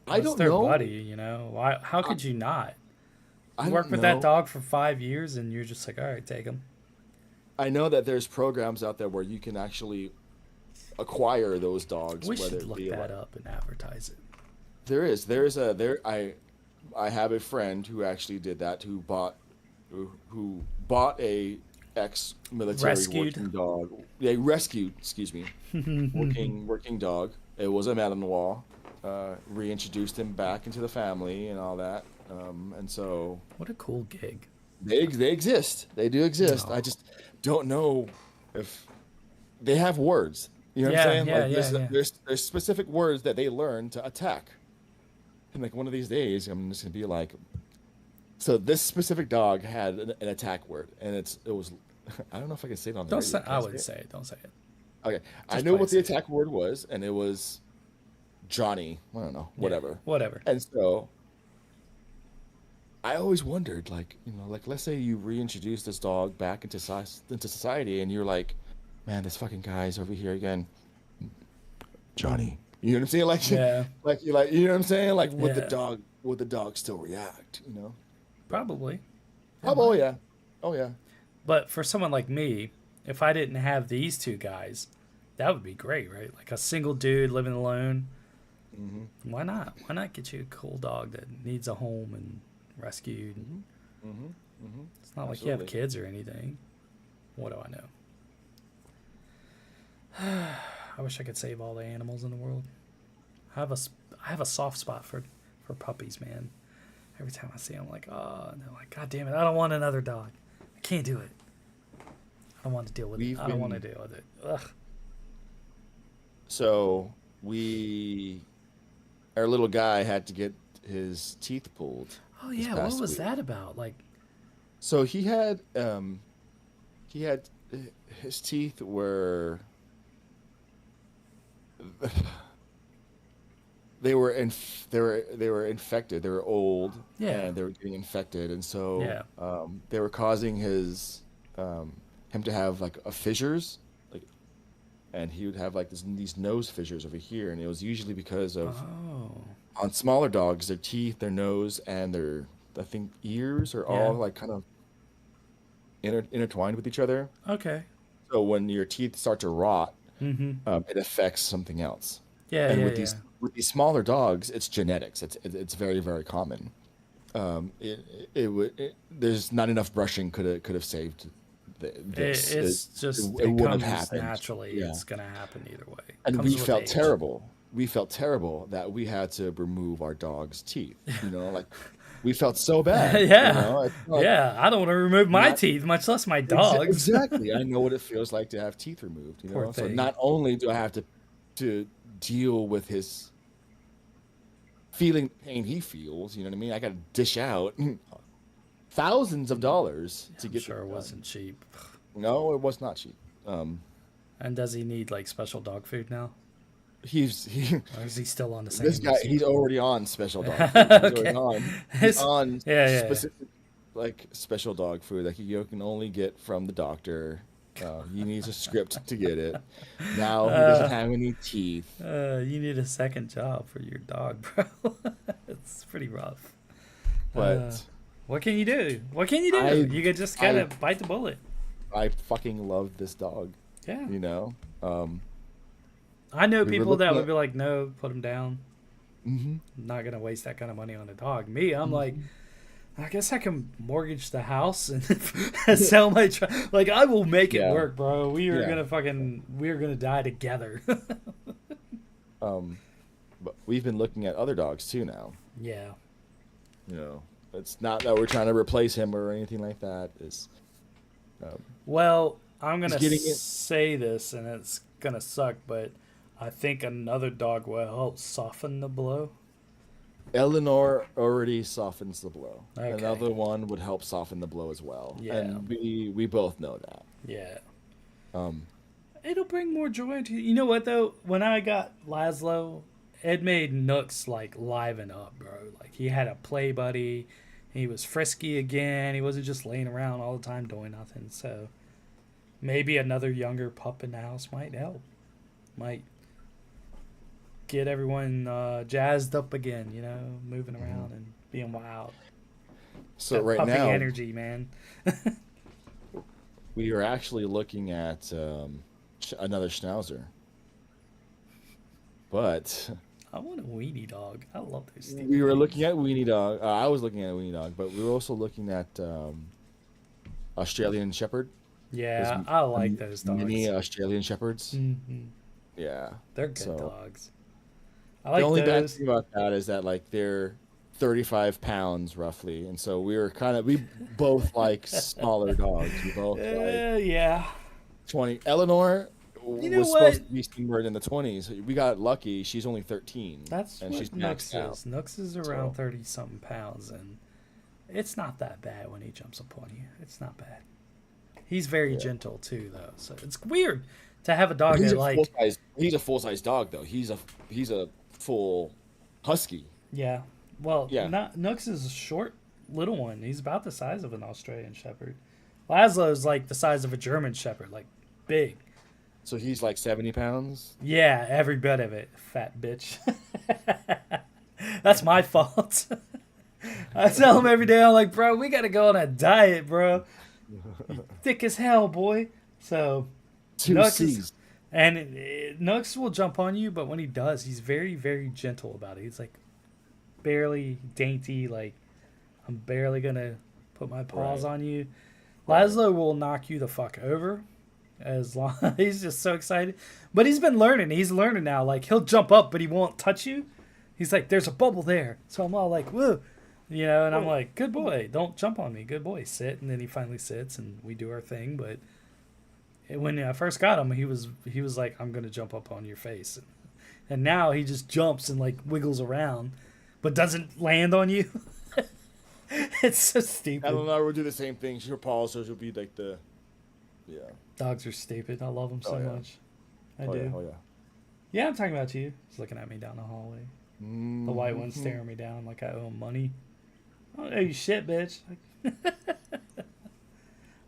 I It's don't their know. buddy, you know. Why? How I, could you not? I You don't work with that know. dog for 5 years, and you're just like, all right, take him. I know that there's programs out there where you can actually acquire those dogs, We whether should it look be that like up and advertise it. there's a there I have a friend who actually did that, who bought a ex-military Rescued. working dog. Yeah, rescued, excuse me, working dog. It was a Malinois. Reintroduced him back into the family and all that. And so What a cool gig. they exist. They do exist. I Oh. just don't know if they have words. You know what I'm Yeah, saying? yeah, Like yeah, yeah. there's specific words that they learn to attack. And like one of these days, I'm just gonna be like, so this specific dog had an attack word, and it was, I don't know if I can say it on the Don't radio. say. Can I I say wouldn't it? say it. Don't say it. Okay, I Just know play what it the safe. attack word was, and it was Johnny. I don't know, Yeah. whatever. Whatever. And so I always wondered, like, like let's say you reintroduce this dog back into society, and you're like, man, this fucking guy's over here again, Johnny. You know what I'm saying? Like, Yeah. you know what I'm saying? Like, Yeah. would the dog still react? You know? Probably. It Oh might. yeah, oh yeah. But for someone like me, if I didn't have these two guys, that would be great, right? Like a single dude living alone. Hmm. Why not? Why not get you a cool dog that needs a home and rescued? Hmm. Hmm. Hmm. It's not like you have Absolutely. kids or anything. What do I know? I wish I could save all the animals in the world. I have a soft spot for puppies, man. Every time I see them, I'm like, oh, and they're like, God damn it, I don't want another dog. I can't do it. I don't want to deal with it. We've I don't want to been deal with it. Ugh. so we our little guy had to get his teeth pulled Oh this yeah, what past was week. that about? Like, So he had his teeth were they were infected. They were old yeah, and they were getting infected, and so yeah. they were causing him to have like a fissures, like, and he would have like these nose fissures over here, and it was usually because of Oh, on smaller dogs, their teeth, their nose, and their I think ears are all yeah. like kind of intertwined with each other. Okay. So when your teeth start to rot, Mm-hmm. it affects something else. Yeah, And yeah, with yeah. these smaller dogs, it's genetics. It's very very common. There's not enough brushing could have saved this. It's just It it wouldn't have comes happened. naturally. Yeah. It's gonna happen either way. It And we comes with felt age. terrible. We felt terrible that we had to remove our dog's teeth. Like we felt so bad. Yeah, It's like yeah. I don't want to remove my not teeth, much less my dog's. exactly. I know what it feels like to have teeth removed. Poor So thing. not only do I have to deal with his feeling the pain he feels, you know what I mean? I got to dish out thousands of dollars to I'm get sure this it done. wasn't cheap. No, it was not cheap. Um, And does he need like special dog food now, he or is he still on the this same? guy he's already on special dog food. Okay. He's on Yeah, yeah, yeah. specific like special dog food that you can only get from the doctor. He needs a script to get it. Now he doesn't Uh, have any teeth. you need a second job for your dog, bro. It's pretty rough. Uh, But what can you do? What can you do? I You could just kind I of bite the bullet. I fucking love this dog. Yeah. You know. I know We were people that looking would at. be like, no, put him down. Hmm. I'm not going to waste that kind of money on a dog. Me, I'm like, I guess I can mortgage the house and sell my truck. Like, I will make it Yeah. work, bro. We are Yeah. we are going to die together. Um, but we've been looking at other dogs too now. Yeah. It's not that we're trying to replace him or anything like that. It's um, Well, I'm going he's to getting it. say this and it's going to suck, but I think another dog will help soften the blow. Eleanor already softens the blow. Okay. Another one would help soften the blow as well. Yeah. And we both know that. Yeah. Um, It'll bring more joy to you. You know what, though? When I got Laszlo, it made Nooks, like, liven up, bro. Like, he had a play buddy. He was frisky again. He wasn't just laying around all the time doing nothing. So, Maybe another younger pup in the house might help. Might get everyone jazzed up again, moving around and being wild. So That right puppy now, energy, man. we are actually looking at another schnauzer. But I want a weenie dog. I love those stupid we were things. looking at weenie dog. I was looking at weenie dog, but we were also looking at Australian Shepherd. There's Yeah, I like those mini dogs. Australian Shepherds. Hmm. Yeah. They're good So dogs. I the like only bad those. thing about that is that like they're 35 pounds roughly, and so we both like smaller dogs. We both like Yeah. 20. Eleanor You know was what? supposed to be somewhere in the 20s. We got lucky. She's only 13, That's and she's what Nux maxed out. is. Nux is around So 30 something pounds, and it's not that bad when he jumps upon you. It's not bad. He's very yeah. gentle too, though. So it's weird to have a But dog he's that a full like, size. He's a full size dog though. He's a full husky. yeah. Well, Yeah. not Nux is a short little one. He's about the size of an Australian Shepherd. Laszlo's like the size of a German Shepherd, like big. So he's like 70 pounds. Yeah, every bit of it, fat bitch. That's my fault. I tell him every day, I'm like, bro, we gotta go on a diet, bro. You thick as hell, boy. So Two Nux C's. Nux will jump on you, but when he does, he's very, very gentle about it. He's like barely dainty, like I'm barely gonna put my paws Right. on you. Right. Laszlo will knock you the fuck over. As long he's just so excited, but he's been learning. He's learning now. Like he'll jump up, but he won't touch you. He's like, "There's a bubble there," so I'm all like, "Whoa," and I'm like, "Good boy, don't jump on me. Good boy, sit." And then he finally sits, and we do our thing. But when I first got him, he was like, "I'm gonna jump up on your face," and now he just jumps and like wiggles around, but doesn't land on you. It's so stupid. Eleanor will do the same thing. Her paws, so she'll be like the, yeah. Dogs are stupid. I love them so Oh, yeah. much. I Oh do. yeah. Oh yeah. Yeah, I'm talking about you. He's looking at me down the hallway. The white one's staring me down like I owe him money. I don't owe you shit, bitch.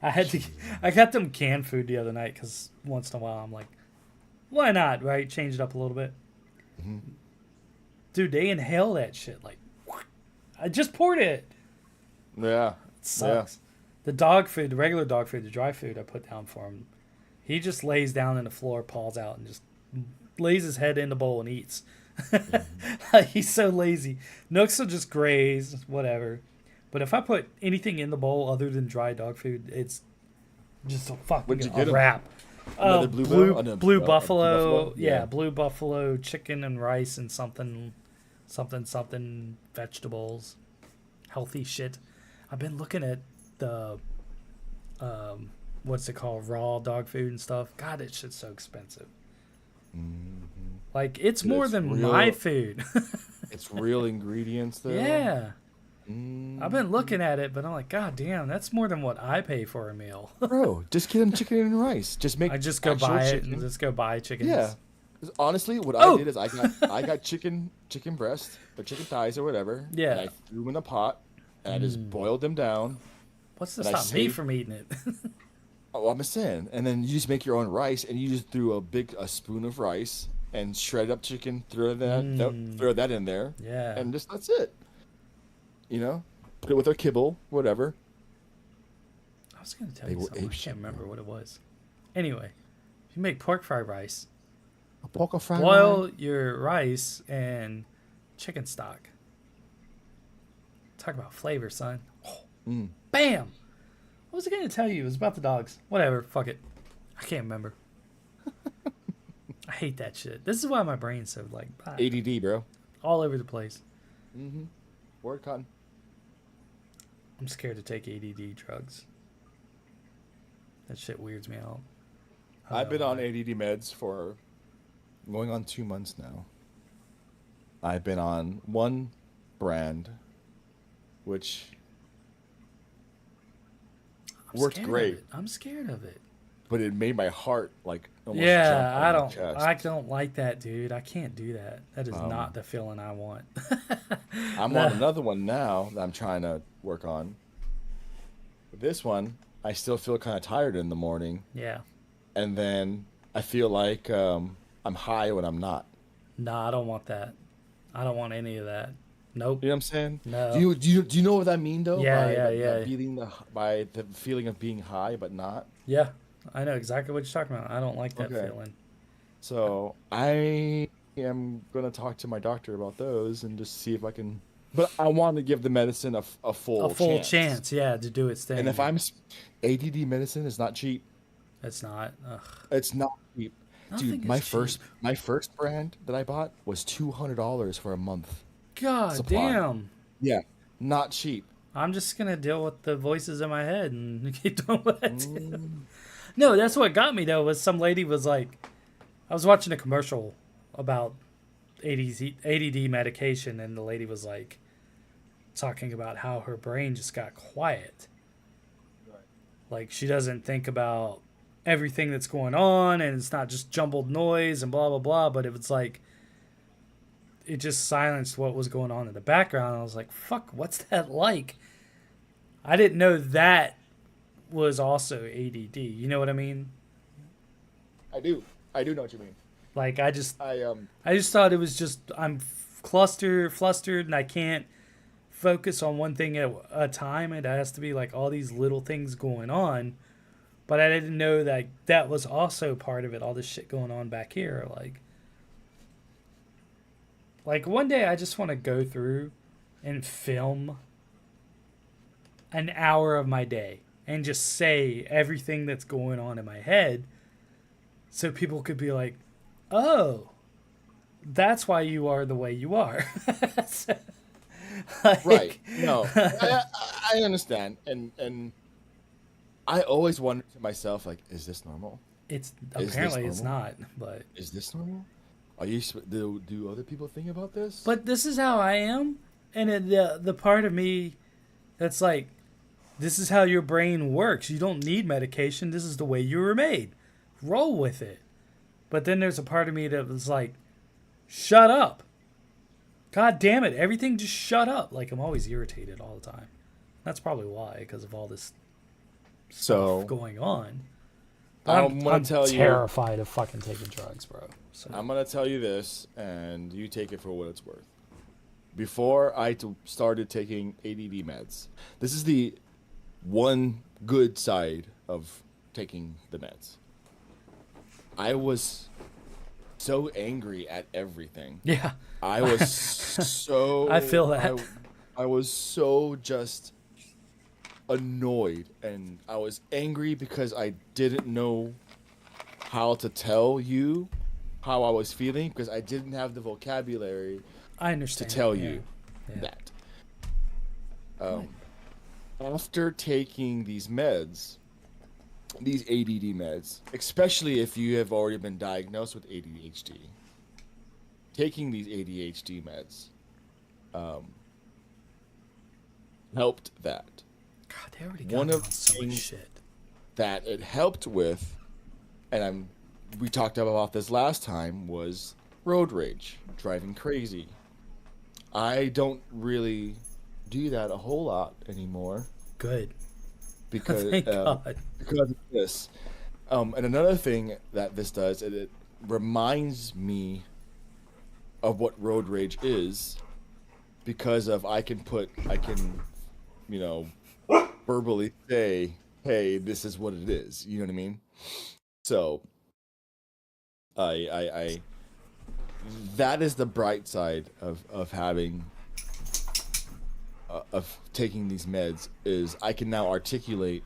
I got them canned food the other night because once in a while I'm like, why not, right? Change it up a little bit. Mhm. Dude, they inhale that shit. Like, I just poured it. Yeah. It sucks. The dog food, the regular dog food, the dry food I put down for him, he just lays down on the floor, paws out, and just lays his head in the bowl and eats. He's so lazy. Nooks will just graze, whatever. But if I put anything in the bowl other than dry dog food, it's just a What'd you fucking get him? wrap. Another Blue, Oh, no, blue Blue buffalo. buffalo? Yeah, Yeah. blue buffalo chicken and rice and something vegetables. Healthy shit. I've been looking at the what's it called, raw dog food and stuff. God, that shit's so expensive. Like it's Dude, more it's than real- my food. It's real ingredients though. Yeah, Mm. I've been looking at it, but I'm like, God damn, that's more than what I pay for a meal. Bro, just get him chicken and rice. Just make. I just go actual buy it chicken. and just go buy chickens. Yeah. 'Cause honestly, what Oh! I did is I got chicken breast or chicken thighs or whatever. Yeah. And I threw them in a pot and I just boiled them down. What's to And I stop me saved- from eating it? Oh, I'm saying. And then you just make your own rice and you just threw a spoon of rice and shredded up chicken, throw that in there. Yeah. And just that's it. You know? Put it with our kibble, whatever. I was going to tell They you were something. I apeshit, can't remember man. what it was. Anyway, if you make pork fried rice, A pork or fried boil rice. your rice and chicken stock. Talk about flavor, son. Mm. Bam! What was I going to tell you? It was about the dogs. Whatever. Fuck it. I can't remember. I hate that shit. This is why my brain's so like ADD, bro. all over the place. Mm-hmm. Word cotton. I'm scared to take ADD drugs. That shit weirds me out. I don't I've been know on why. ADD meds for going on 2 months now. I've been on one brand, which I'm worked scared of great, it. I'm scared of it. but it made my heart like almost jump Yeah, out of my chest. I don't like that, dude. I can't do that. That is Um, not the feeling I want. I'm on another one now that I'm trying to work on. But this one I still feel kind of tired in the morning, Yeah. and then I feel like I'm high when I'm not. Nah, I don't want that. I don't want any of that. Nope. You know what I'm saying? No. Do you know what that mean though? Yeah, By yeah, that yeah. feeling by the feeling of being high but not. Yeah. I know exactly what you're talking about. I don't like that Okay. feeling. So I am gonna talk to my doctor about those and just see if I can. But I want to give the medicine a A full full chance. chance, yeah, to do its And if thing. I'm ADD medicine is not cheap. It's not. Ugh. It's not cheap, dude. Nothing is cheap. My first brand that I bought was $200 for a month God supply. damn. Yeah, not cheap. I'm just gonna deal with the voices in my head and keep doing what I do. Mm, No, that's what got me though. Was some lady was like, I was watching a commercial about ADD medication, and the lady was like talking about how her brain just got quiet. right. Like she doesn't think about everything that's going on, and it's not just jumbled noise and blah blah blah. But it was like it just silenced what was going on in the background. I was like, "Fuck, what's that like?" I didn't know that was also ADD. You know what I mean? I do. I do know what you mean. Like I I just thought it was just I'm flustered, and I can't focus on one thing at a time. It has to be like all these little things going on. But I didn't know that that was also part of it. All this shit going on back here, like one day I just want to go through and film an hour of my day and just say everything that's going on in my head, so people could be like, "Oh, that's why you are the way you are." So, right. like, No, I understand, and I always wonder to myself, like, is this normal? it's Is this apparently it's normal? not, but Is this normal? Do other people think about this? this is how I am, and the part of me that's like, this is how your brain works. You don't need medication. This is the way you were made. Roll with it. But then there's a part of me that was like, shut up. God damn it. Everything just shut up. Like I'm always irritated all the time. That's probably why, because of all this stuff So going on. But I'm gonna I'm tell you. terrified of fucking taking drugs, bro. So I'm gonna tell you this, and you take it for what it's worth. Before I started taking ADD meds, this is the one good side of taking the meds. I was so angry at everything. yeah, I was so I feel that. I was so just annoyed, and I was angry because I didn't know how to tell you how I was feeling because I didn't have the vocabulary I to understand. tell Yeah. you Yeah. that. Um, After taking these meds, these ADD meds, especially if you have already been diagnosed with ADHD, taking these ADHD meds helped that. God, they already got One me of on so the much things shit. that it helped with, and we talked about this last time, was road rage, driving crazy. I don't really do that a whole lot anymore Good. because Thank God. because of this. And another thing that this does, it reminds me of what road rage is, because of I can, you know, verbally say, "Hey, this is what it is." You know what I mean? So, I that is the bright side of having of taking these meds is I can now articulate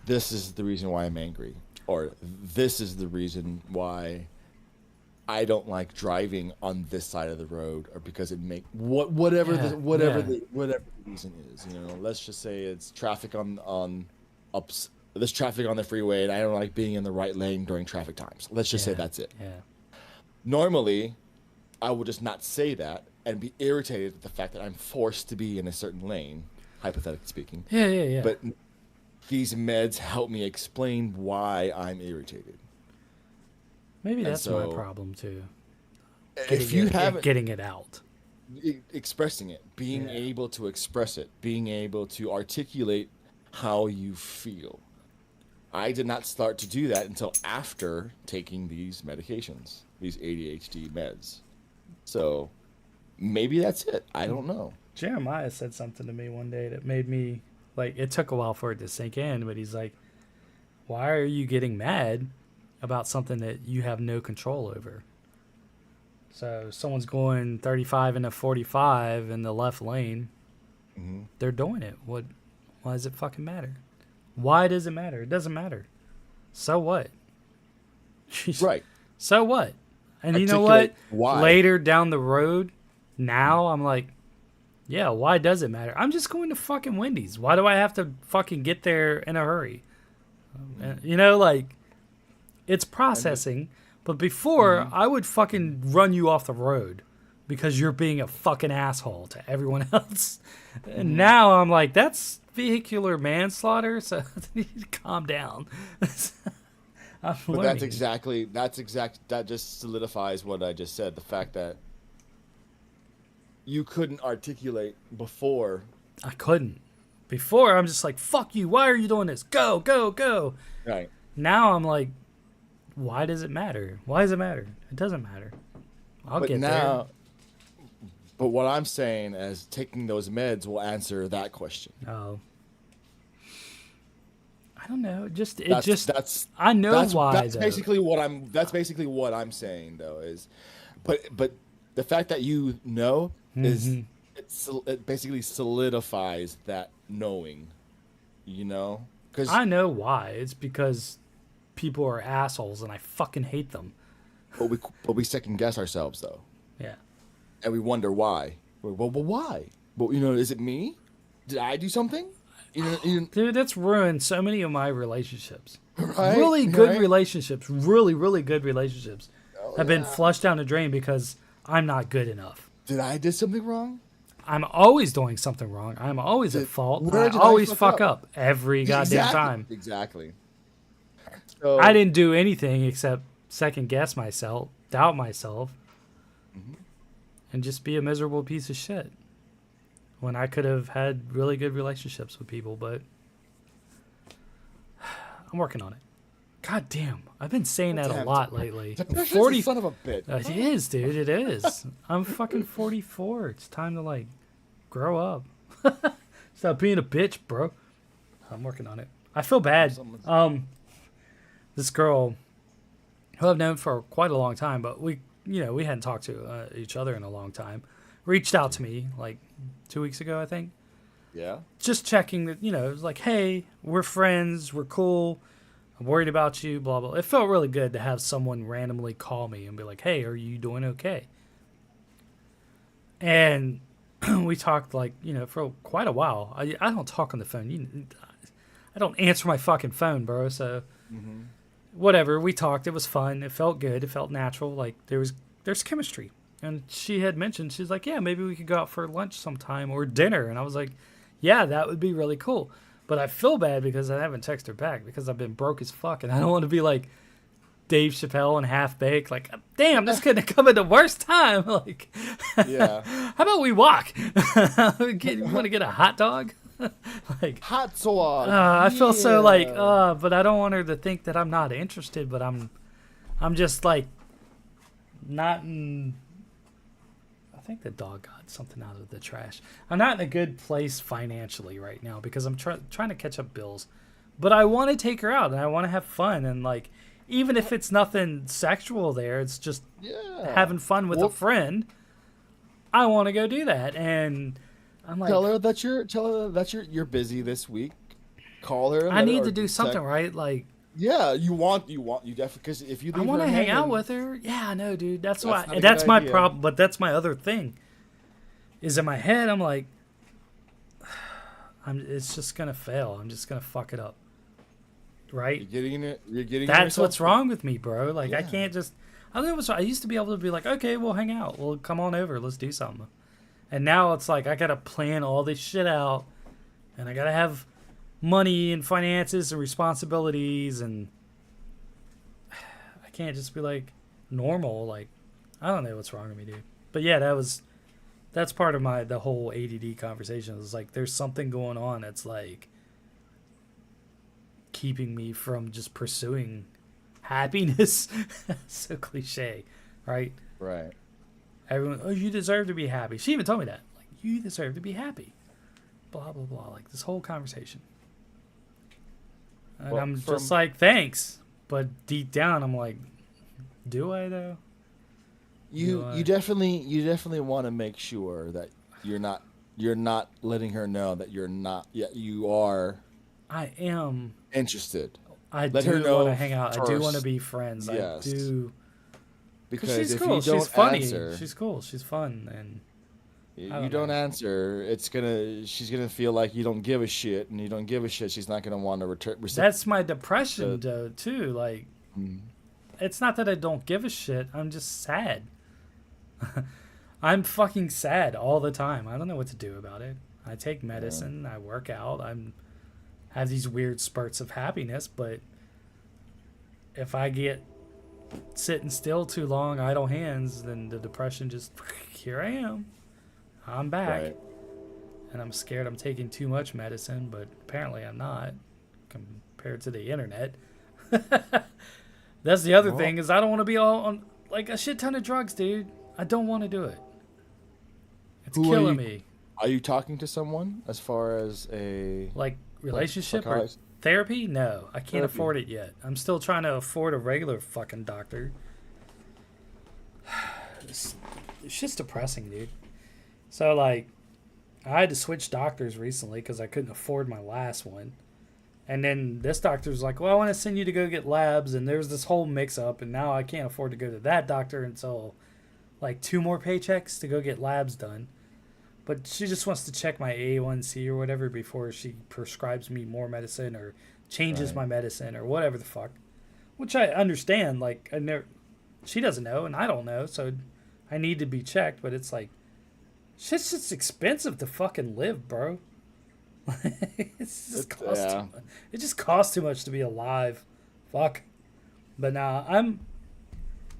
this is the reason why I'm angry, or this is the reason why I don't like driving on this side of the road, or because it whatever Yeah, whatever yeah. whatever the reason is. Let's just say it's traffic on ups. There's traffic on the freeway, and I don't like being in the right lane during traffic times. Let's just say Yeah. that's it. Yeah. Normally, I would just not say that and be irritated at the fact that I'm forced to be in a certain lane, hypothetically speaking. Yeah. Yeah. Yeah. But these meds help me explain why I'm irritated. Maybe And that's my so, problem too. if you haven't Getting it out. expressing it, being Yeah. able to express it, being able to articulate how you feel. I did not start to do that until after taking these medications, these ADHD meds. So maybe that's it. I don't know. Jeremiah said something to me one day that made me, like, it took a while for it to sink in, but he's like, why are you getting mad about something that you have no control over? So someone's going 35 into 45 in the left lane. Mm-hmm. They're doing it. Why does it fucking matter? Why does it matter? It doesn't matter. So what? Right. So what? And Articulate you know what? why. Later down the road, now I'm like, yeah, why does it matter? I'm just going to fucking Wendy's. Why do I have to fucking get there in a hurry? You know, like, it's processing. But before, I would fucking run you off the road because you're being a fucking asshole to everyone else. And now I'm like, that's vehicular manslaughter, so you need to calm down. But that just solidifies what I just said. The fact that you couldn't articulate before. I couldn't. Before, I'm just like, fuck you. Why are you doing this? Go, go, go. Right. Now I'm like, why does it matter? Why does it matter? It doesn't matter. I'll get there. But what I'm saying is taking those meds will answer that question. Oh. I don't know. I know why. That's basically what I'm saying though is, but the fact that you know is it basically solidifies that knowing, you know. Because I know why. It's because people are assholes and I fucking hate them. But we second guess ourselves though. Yeah. And we wonder why. Well, why? But is it me? Did I do something? Dude, that's ruined so many of my relationships. Right? Really good relationships, really, really good relationships have been flushed down the drain because I'm not good enough. Did I do something wrong? I'm always doing something wrong. I'm always at fault. I always fuck up every goddamn time. Exactly. So, I didn't do anything except second guess myself, doubt myself, and just be a miserable piece of shit. When I could have had really good relationships with people, but I'm working on it. God damn, I've been saying that a lot lately. 40 son of a bitch. It is, dude. It is. I'm fucking 44. It's time to like grow up. Stop being a bitch, bro. I'm working on it. I feel bad. This girl, who I've known for quite a long time, but we hadn't talked to each other in a long time, reached out to me like 2 weeks ago, I think. Yeah. Just checking that, it was like, hey, we're friends, we're cool. I'm worried about you, blah, blah. It felt really good to have someone randomly call me and be like, hey, are you doing okay? And we talked for quite a while. I don't talk on the phone. I don't answer my fucking phone, bro. So whatever. We talked. It was fun. It felt good. It felt natural. Like there's chemistry. And she had mentioned, she's like, yeah, maybe we could go out for lunch sometime or dinner. And I was like, yeah, that would be really cool. But I feel bad because I haven't texted her back because I've been broke as fuck. And I don't want to be like Dave Chappelle and Half Baked. Like, damn, this couldn't have come at the worst time. Like, yeah. How about we walk? You want to get a hot dog? Like hot dog. I feel so like, but I don't want her to think that I'm not interested. But I'm just like not in. I think the dog got something out of the trash. I'm not in a good place financially right now because I'm trying to catch up bills. But I want to take her out and I want to have fun. And like, even if it's nothing sexual there, it's just having fun with a friend. I want to go do that. And I'm like, tell her that you're busy this week. Call her. I need to do something, right? Like, yeah, you definitely, because if you leave I want her to hang out with her. Yeah, I know, dude. That's why. That's my problem. But that's my other thing. Is in my head, I'm like, it's just gonna fail. I'm just gonna fuck it up. Right? You're getting. That's what's wrong with me, bro. Like I can't just. I don't know what's. I used to be able to be like, okay, we'll hang out. Well, come on over. Let's do something. And now it's like I gotta plan all this shit out, and I gotta have money and finances and responsibilities, and I can't just be like normal. Like I don't know what's wrong with me, dude. But yeah, that's part of the whole ADD conversation. It's like there's something going on that's like keeping me from just pursuing happiness. So cliche, right? Right. Everyone, oh, you deserve to be happy. She even told me that. Like, you deserve to be happy. Blah, blah, blah. Like, this whole conversation. And Well, I'm just like, thanks. But deep down, I'm like, do I, though? You definitely want to make sure that you're not letting her know that you're not yet you are. I am interested. I Let do her know want to hang out. first. I do want to be friends. Yes. I do. Because she's if cool. you don't She's funny. answer, She's cool. She's fun. And you don't answer, she's gonna feel like you don't give a shit, and you don't give a shit. She's not gonna want to return. That's my depression, too. Like, Mm. it's not that I don't give a shit. I'm just sad. I'm fucking sad all the time. I don't know what to do about it. I take medicine. I work out. Have these weird spurts of happiness, but if I get sitting still too long, idle hands, then the depression just, here I am. I'm back. Right. And I'm scared I'm taking too much medicine, but apparently I'm not compared to the internet. That's the other thing, is I don't want to be all on like a shit ton of drugs, dude. I don't want to do it. It's killing me. Are you talking to someone as far as a like relationship or therapy? No, I can't afford it yet. I'm still trying to afford a regular fucking doctor. It's just depressing, dude. So, like, I had to switch doctors recently because I couldn't afford my last one. And then this doctor's like, well, I want to send you to go get labs. And there's this whole mix-up. And now I can't afford to go to that doctor until, like, 2 more paychecks to go get labs done. But she just wants to check my A1C or whatever before she prescribes me more medicine or changes my medicine or whatever the fuck. Which I understand. Like, she doesn't know and I don't know. So I need to be checked. But it's like, shit's just expensive to fucking live, bro. It just costs too much to be alive. Fuck. But nah, I'm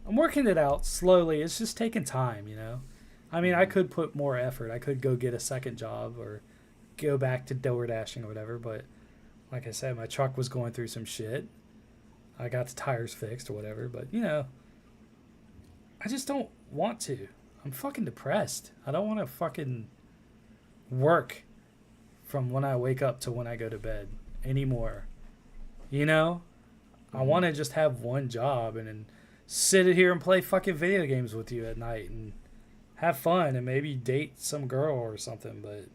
working it out slowly. It's just taking time, you know. I mean, I could put more effort. I could go get a second job or go back to door dashing or whatever. But like I said, my truck was going through some shit. I got the tires fixed or whatever. But, you know, I just don't want to. I'm fucking depressed. I don't want to fucking work from when I wake up to when I go to bed anymore. You know? I want to just have one job and then sit here and play fucking video games with you at night and have fun and maybe date some girl or something. But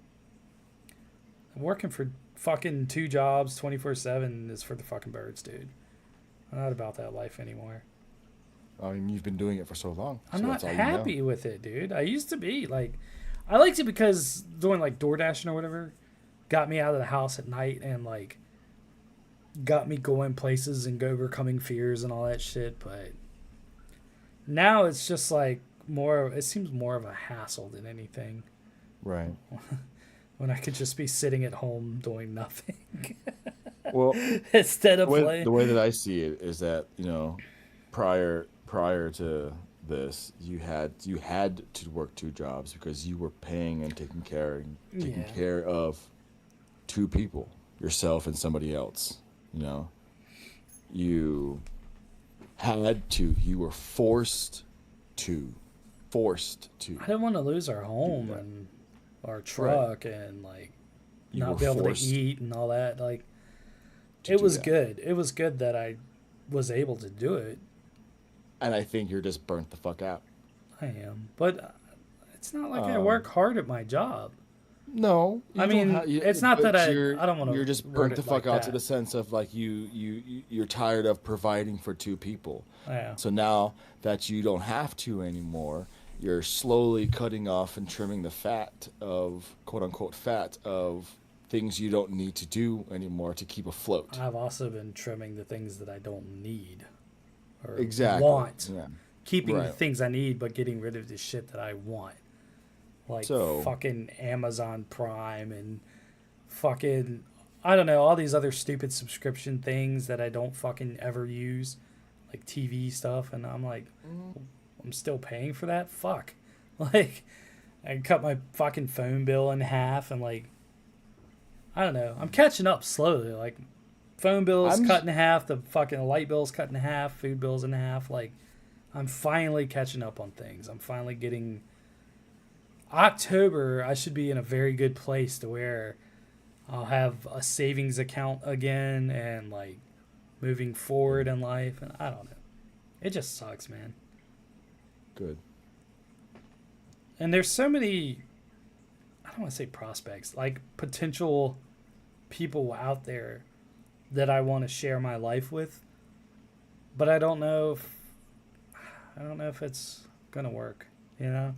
working for fucking 2 jobs 24/7 is for the fucking birds, dude. I'm not about that life anymore. I mean, you've been doing it for so long. I'm not happy with it, dude. I used to be. Like, I liked it because doing, like, door dashing or whatever got me out of the house at night and, like, got me going places and overcoming fears and all that shit. But now it's just, like, it seems more of a hassle than anything. Right. When I could just be sitting at home doing nothing. Well, instead of playing. The way that I see it is that, you know, prior to this, you had to work 2 jobs because you were paying and taking care of 2 people, yourself and somebody else. You know, you were forced to. I didn't want to lose our home and our truck and like not be able to eat and all that. Like, it was good. It was good that I was able to do it. And I think you're just burnt the fuck out. I am. But it's not like I work hard at my job. No. I mean, it's not that I don't want to. You're just burnt the fuck out to the sense of like you're tired of providing for 2 people. Yeah. So now that you don't have to anymore, you're slowly cutting off and trimming the fat of, quote unquote, fat of things you don't need to do anymore to keep afloat. I've also been trimming the things that I don't need. Or want. Yeah. Keeping the things I need, but getting rid of the shit that I want. Like fucking Amazon Prime and fucking, I don't know, all these other stupid subscription things that I don't fucking ever use. Like TV stuff. And I'm like, I'm still paying for that? Fuck. Like, I cut my fucking phone bill in half and like, I don't know. I'm catching up slowly. Like, phone bill's cut in half, the fucking light bill's cut in half, food bill's in half. Like, I'm finally catching up on things. I'm finally getting... October, I should be in a very good place to where I'll have a savings account again and, like, moving forward in life. And I don't know. It just sucks, man. Good. And there's so many, I don't want to say prospects, like potential people out there that I want to share my life with. But I don't know if it's going to work, you know?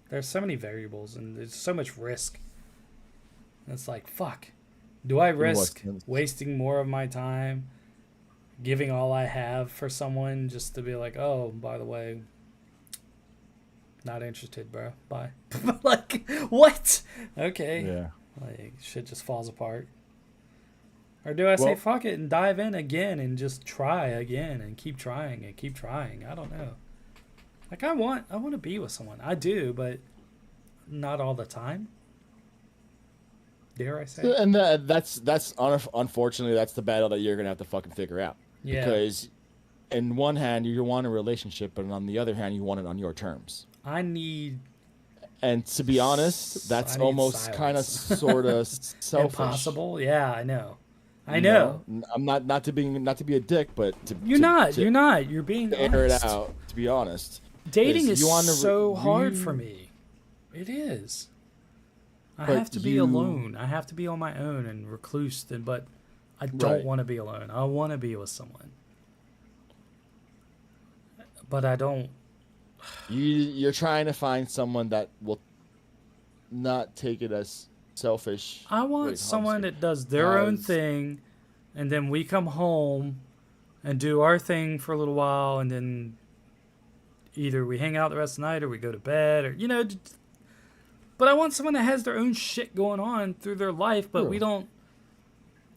There's so many variables and there's so much risk. And it's like, fuck. Do I risk wasting more of my time giving all I have for someone just to be like, oh, by the way, not interested, bro. Bye. Like, what? Okay. Yeah. Like, shit just falls apart. Or do I say fuck it and dive in again and just try again and keep trying and keep trying? I don't know. Like, I want to be with someone. I do, but not all the time. Dare I say? And that's unfortunately that's the battle that you're gonna have to fucking figure out. Yeah. Because, in one hand you want a relationship, but on the other hand you want it on your terms. And to be honest, that's almost kind of sort of selfish. Impossible. Yeah, I know. I know. I'm not to be a dick, but you're not. You're being honest. Air it out. To be honest, dating is so hard for me. It is. I have to be alone. I have to be on my own and recluse. But I don't want to be alone. I want to be with someone. But I don't. You're trying to find someone that will not take it as selfish. I want someone that does their own thing, and then we come home and do our thing for a little while, and then either we hang out the rest of the night or we go to bed, or, you know. But I want someone that has their own shit going on through their life, but we don't,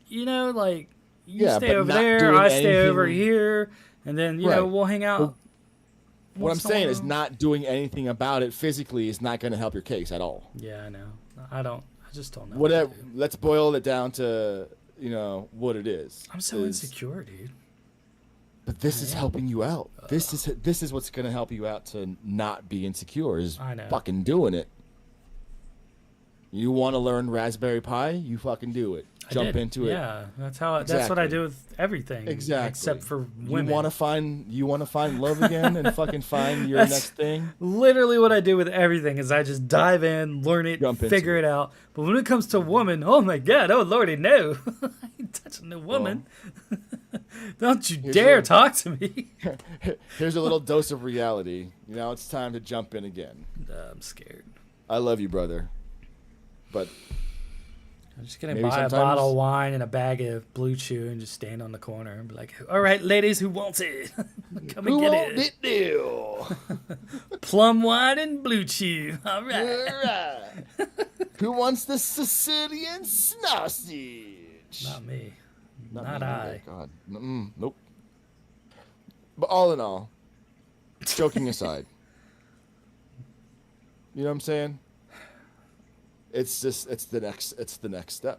you know, like, you stay over there, I stay over here, and then, you know, we'll hang out. What I'm saying is not doing anything about it physically is not going to help your case at all. Yeah, I know. I just don't know. Whatever. Let's boil it down to, you know, what it is. I'm so insecure, dude. But this is helping you out. This is what's going to help you out to not be insecure is fucking doing it. You want to learn Raspberry Pi? You fucking do it. Jump into it. Yeah, that's what I do with everything. Exactly. Except for women. You want to find love again and fucking find your next thing? Literally what I do with everything is I just dive in, learn it, figure it out. But when it comes to woman, oh my God, oh lordy, no. I ain't touching no woman. Don't you dare talk to me. Here's a little dose of reality. Now it's time to jump in again. I'm scared. I love you, brother. But I'm just going to buy a bottle of wine and a bag of Blue Chew and just stand on the corner and be like, all right, ladies, who wants it? Come and get it. Who wants it deal? Plum wine and Blue Chew. All right. All right. Who wants the Sicilian sausage? Not me. Not I. God. Nope. But all in all, joking aside, you know what I'm saying? It's the next step.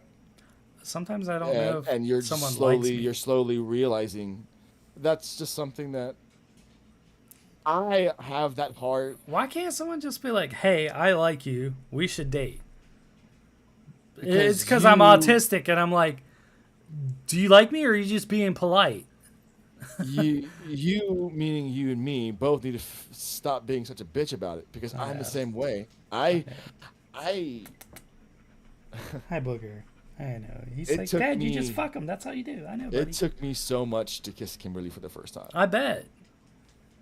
Sometimes I don't know if and you're someone you're slowly realizing that's just something that I have that heart. Why can't someone just be like, "Hey, I like you. We should date." It's because I'm autistic and I'm like, "Do you like me or are you just being polite?" you meaning you and me both need to stop being such a bitch about it because I'm the same way. Hi, Booger. I know. He's like, Dad, you just fuck him. That's how you do. I know, buddy. It took me so much to kiss Kimberly for the first time. I bet.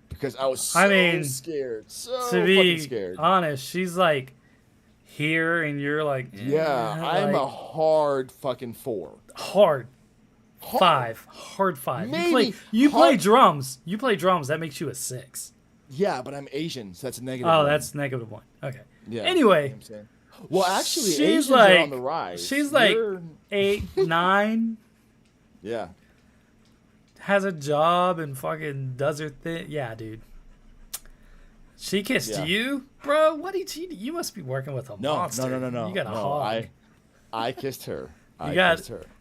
Because I was scared. To be scared. Honest, she's like here and you're like... I'm a hard fucking 4. Hard 5. Hard 5. Maybe you play drums. You play drums. That makes you a 6. Yeah, but I'm Asian, so that's a negative 1. Oh, that's negative 1. Okay. Yeah. Anyway. You know well, actually, Asians are on the rise. She's like 8, 9. Yeah. Has a job and fucking does her thing. Yeah, dude. She kissed you? Bro, what did you must be working with a monster. No. You got a hog. I kissed her. You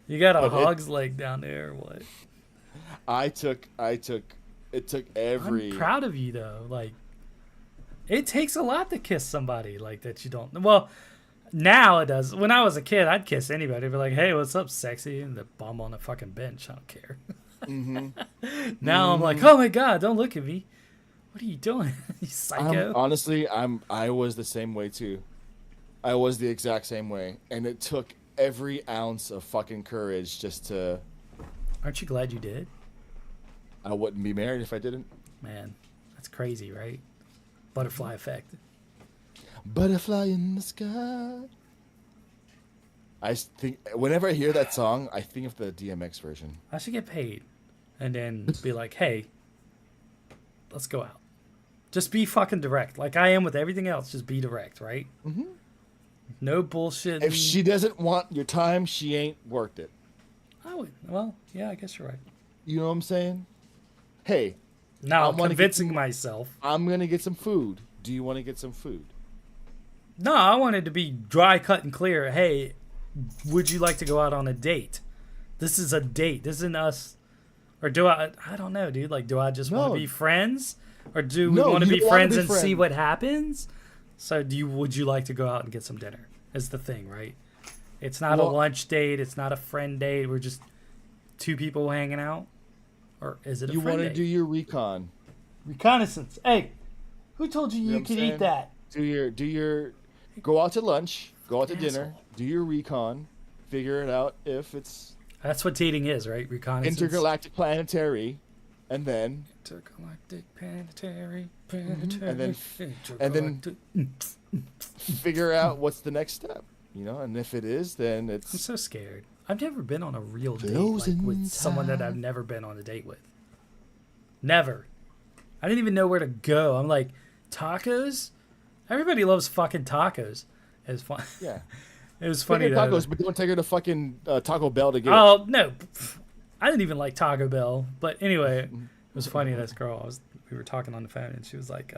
You got a hog's leg down there or what? It took every. I'm proud of you though. Like, it takes a lot to kiss somebody like that you don't. Well, now it does. When I was a kid, I'd kiss anybody. Be like, hey, what's up, sexy? And the bum on the fucking bench. I don't care. Now I'm like, oh my god, don't look at me. What are you doing? You psycho. I was the same way too. I was the exact same way, and it took every ounce of fucking courage just to. Aren't you glad you did? I wouldn't be married if I didn't. Man, that's crazy, right? Butterfly effect. Butterfly in the sky. I think whenever I hear that song, I think of the DMX version. I should get paid, and then be like, "Hey, let's go out. Just be fucking direct, like I am with everything else. Just be direct, right? Mm-hmm. No bullshit. If she doesn't want your time, she ain't worth it. I would. Well, yeah, I guess you're right. You know what I'm saying? Hey, now I'm convincing myself. I'm gonna get some food. Do you want to get some food? No, I wanted to be dry, cut, and clear. Hey, would you like to go out on a date? This is a date. This isn't us. Or do I don't know, dude. Like, do I just want to be friends? Or do we want to be friends and see what happens? So would you like to go out and get some dinner? Is the thing, right? It's not a lunch date. It's not a friend date. We're just two people hanging out. Or is it a friend date? You want to do your recon. Reconnaissance. Hey, who told you could eat that? Go out to lunch. Go out to dinner. Do your recon. Figure it out if it's... That's what dating is, right? Reconnaissance. Intergalactic planetary. And then... Intergalactic planetary. And then figure out what's the next step. You know, and if it is, then it's... I'm so scared. I've never been on a real date with someone that I've never been on a date with. Never. I didn't even know where to go. I'm like, tacos? Everybody loves fucking tacos. It was fun. Yeah. It was funny. Tacos, but don't take her to fucking Taco Bell to get Oh, no. I didn't even like Taco Bell. But anyway, it was funny. This girl, we were talking on the phone, and she was like,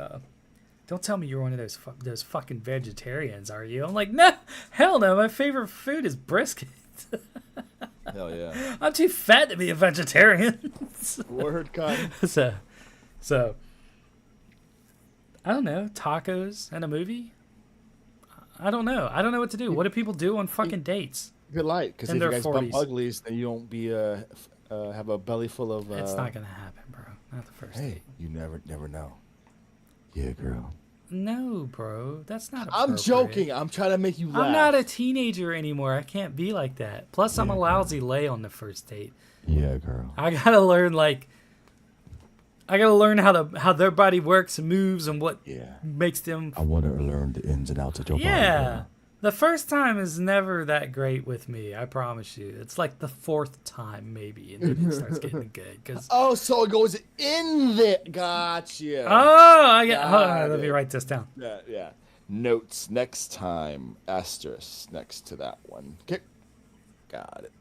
don't tell me you're one of those fucking vegetarians, are you? I'm like, no, hell no. My favorite food is brisket. Hell yeah. I'm too fat to be a vegetarian. Word, Cotton. So, I don't know. Tacos and a movie? I don't know. I don't know what to do. What do people do on fucking dates? Good light, because if you guys bump uglies, then you don't be have a belly full of... It's not going to happen, bro. Not the first date. You never know. Yeah, girl. No, bro. That's not I'm joking. I'm trying to make you laugh. I'm not a teenager anymore. I can't be like that. Plus, I'm a lousy lay on the first date. Yeah, girl. I got to learn, how their body works and moves and what makes them... I want to learn the ins and outs of your body. Yeah. The first time is never that great with me. I promise you. It's like the fourth time maybe, and then it starts getting good. So it goes in there. Gotcha. Oh, hold on, let me write this down. Yeah. Notes next time. Asterisk next to that one. Okay. Got it.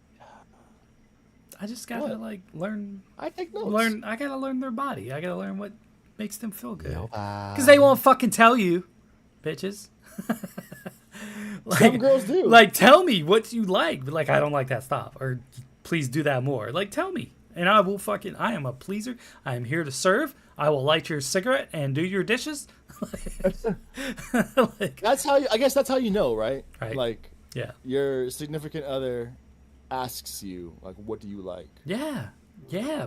I just gotta learn. I take notes. I gotta learn their body. I gotta learn what makes them feel good. Because they won't fucking tell you, bitches. Some girls do. Like, tell me what you like. But I don't like that. Stop. Or please do that more. Tell me. And I will I am a pleaser. I am here to serve. I will light your cigarette and do your dishes. That's how I guess that's how you know, right? Right. Your significant other asks you, what do you like? Yeah,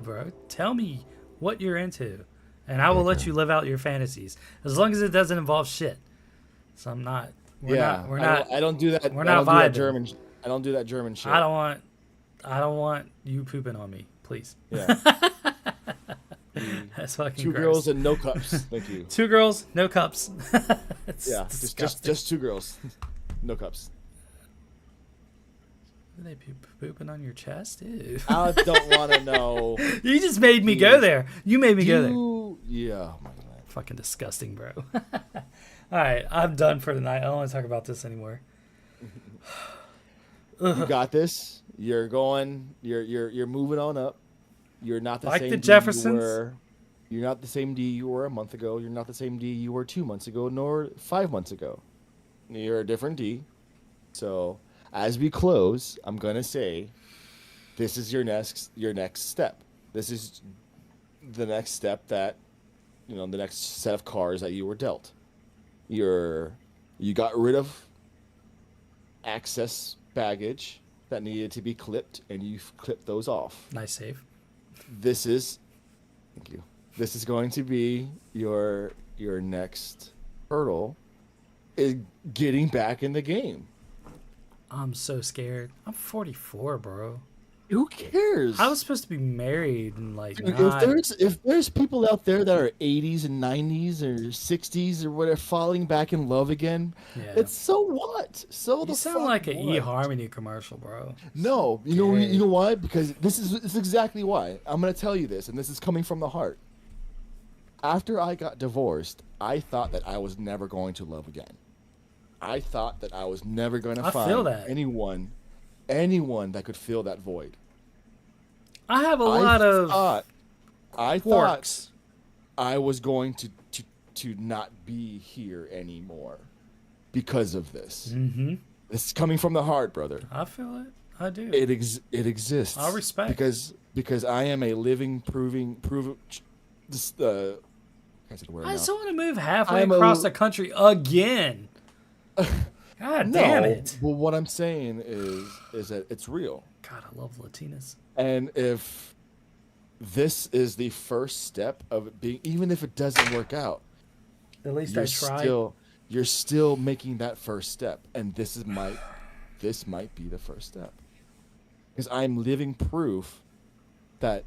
bro. Tell me what you're into. And I will let you live out your fantasies. As long as it doesn't involve shit. So I'm not... We're not. I don't do that. We're not vibing. I don't do that German shit. I don't want you pooping on me, please. Yeah. That's fucking Two gross. girls and no cups. Thank you. 2 girls, no cups. just 2 girls, no cups. Are they pooping on your chest? Ew. I don't want to know. You just made me go there. You made me go there. Yeah. Oh my God. Fucking disgusting, bro. All right, I'm done for the night. I don't want to talk about this anymore. You got this. You're going. You're moving on up. You're not the same the D Jeffersons. you were. You're not the same D you were a month ago. You're not the same D you were 2 months ago, nor 5 months ago. You're a different D. So as we close, I'm gonna say, this is your next step. This is the next step that, the next set of cards that you were dealt. You got rid of excess baggage that needed to be clipped, and you've clipped those off. Nice save. Thank you. This is going to be your next hurdle, is getting back in the game. I'm so scared. I'm 44, bro. Who cares? I was supposed to be married and like. Dude, if there's people out there that are 80s and 90s or 60s or whatever falling back in love again, it's so what? You sound like an eHarmony commercial, bro. No, you know why? Because this is exactly why. I'm gonna tell you this, and this is coming from the heart. After I got divorced, I thought that I was never going to love again. I thought that I was never going to find anyone that could fill that void. I have a lot of I thought I was going to not be here anymore because of this. Mm-hmm. This is coming from the heart, brother. I feel it. I do. It exists. I respect because I am a living proving. I just want to move halfway across the country again. God damn it. Well, what I'm saying is that it's real. God, I love Latinas. And if this is the first step of it being, even if it doesn't work out, at least I tried. You're still making that first step, and this might be the first step, because I'm living proof that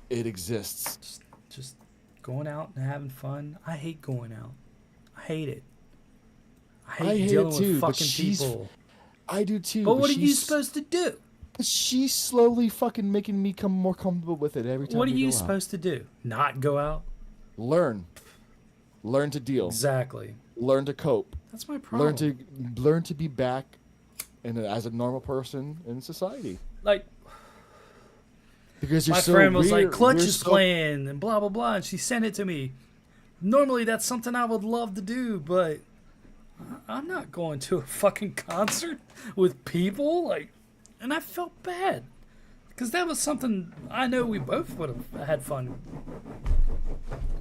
it exists. Just going out and having fun. I hate going out. I hate it. I hate dealing with fucking people. I do too. But what are you supposed to do? She's slowly fucking making me come more comfortable with it every time. What are you supposed to do? Not go out? Learn to deal. Exactly. Learn to cope. That's my problem. Learn to be back as a normal person in society. Like, because you're my friend was like, Clutch is playing and blah blah blah, and she sent it to me. Normally that's something I would love to do, but I'm not going to a fucking concert with people, like, and I felt bad because that was something I know we both would have had fun.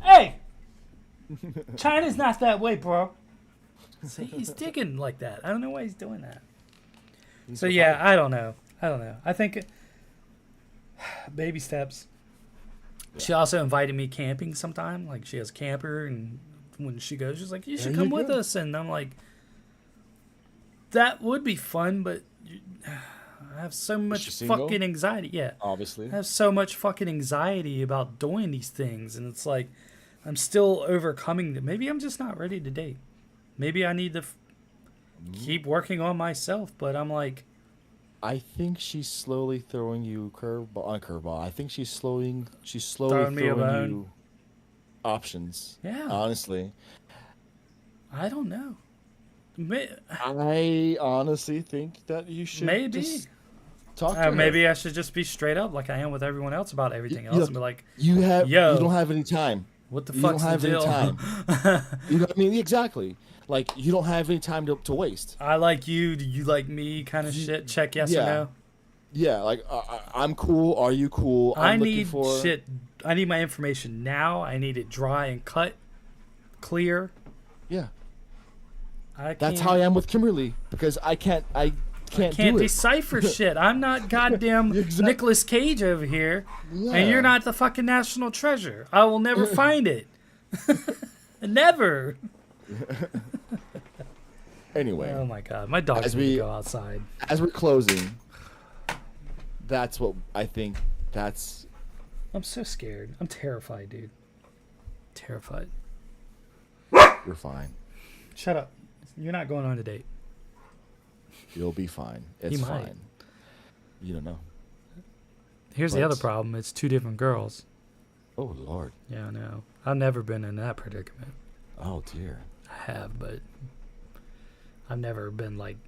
Hey, China's not that way, bro. See, he's digging like that. I don't know why he's doing that. So yeah, I don't know. I think baby steps. Yeah. She also invited me camping sometime. Like, she has a camper, and when she goes, she's like, you should come with us. And I'm like, that would be fun, but I have so much fucking anxiety. Yeah. Obviously. I have so much fucking anxiety about doing these things. And it's like, I'm still overcoming them. Maybe I'm just not ready to date. Maybe I need to keep working on myself. But I'm like, I think she's slowly throwing you curveball. I think she's slowly throwing you options. Yeah. Honestly. I don't know. I honestly think that you should just talk to her. Maybe I should just be straight up like I am with everyone else about everything else, and be like, you don't have any time. What the fuck's the deal? You don't have any time. You know what I mean? Exactly. Like, you don't have any time to waste. I like you. Do you like me? Kind of shit. Check yes or no. Yeah, like, I'm cool. Are you cool? I need my information now. I need it dry and cut, clear. Yeah. That's how I am with Kimberly, because I can't decipher shit. I'm not goddamn Nicolas Cage over here, and you're not the fucking national treasure. I will never find it. Never. Anyway. Oh my god, my dog's gonna go outside. As we're closing, that's what I think. I'm so scared. I'm terrified, dude. Terrified. You're fine. Shut up. You're not going on a date. You'll be fine. It's fine. You don't know. Here's the other problem. It's two different girls. Oh, Lord. Yeah, I know. I've never been in that predicament. Oh, dear. I have, but I've never been like,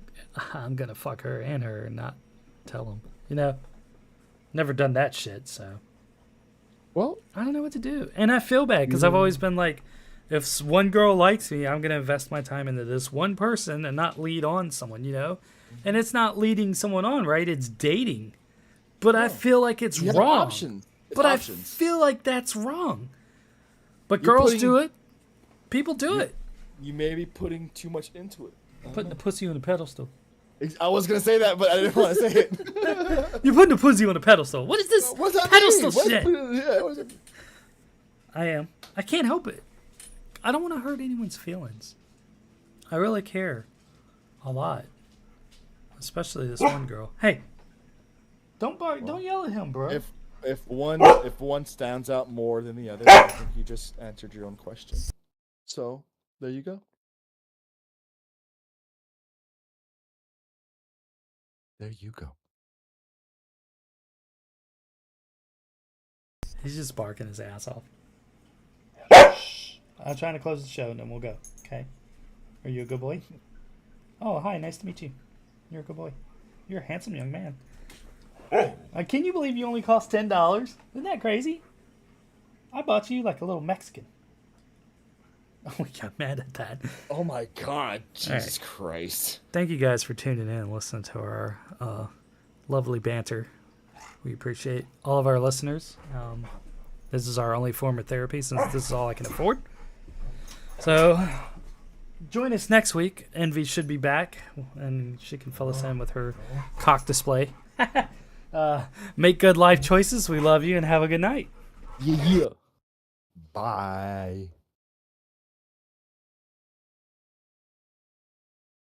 I'm going to fuck her and her and not tell them. You know? Never done that shit, so. Well, I don't know what to do. And I feel bad because I've always been like, if one girl likes me, I'm going to invest my time into this one person and not lead on someone, you know? And it's not leading someone on, right? It's dating. But I feel like it's you wrong. Options. But options. I feel like that's wrong. But girls do it. People do it. You may be putting too much into it. Putting the pussy on a pedestal. I was gonna say that, but I didn't want to say it. You're putting the pussy on a pedestal. What is this pedestal shit? I am. I can't help it. I don't want to hurt anyone's feelings. I really care a lot, especially this one girl. Hey, don't bark! Don't yell at him, bro. If one stands out more than the other, I think you just answered your own question. So there you go. There you go. He's just barking his ass off. I'm trying to close the show and then we'll go. Okay? Are you a good boy? Oh, hi. Nice to meet you. You're a good boy. You're a handsome young man. Can you believe you only cost $10? Isn't that crazy? I bought you like a little Mexican. Oh, we got mad at that. Oh my God. Jesus Christ. Thank you guys for tuning in and listening to our lovely banter. We appreciate all of our listeners. This is our only form of therapy since this is all I can afford. So join us next week. Envy should be back and she can fill us in with her cock display. Make good life choices. We love you and have a good night. Yeah. Bye.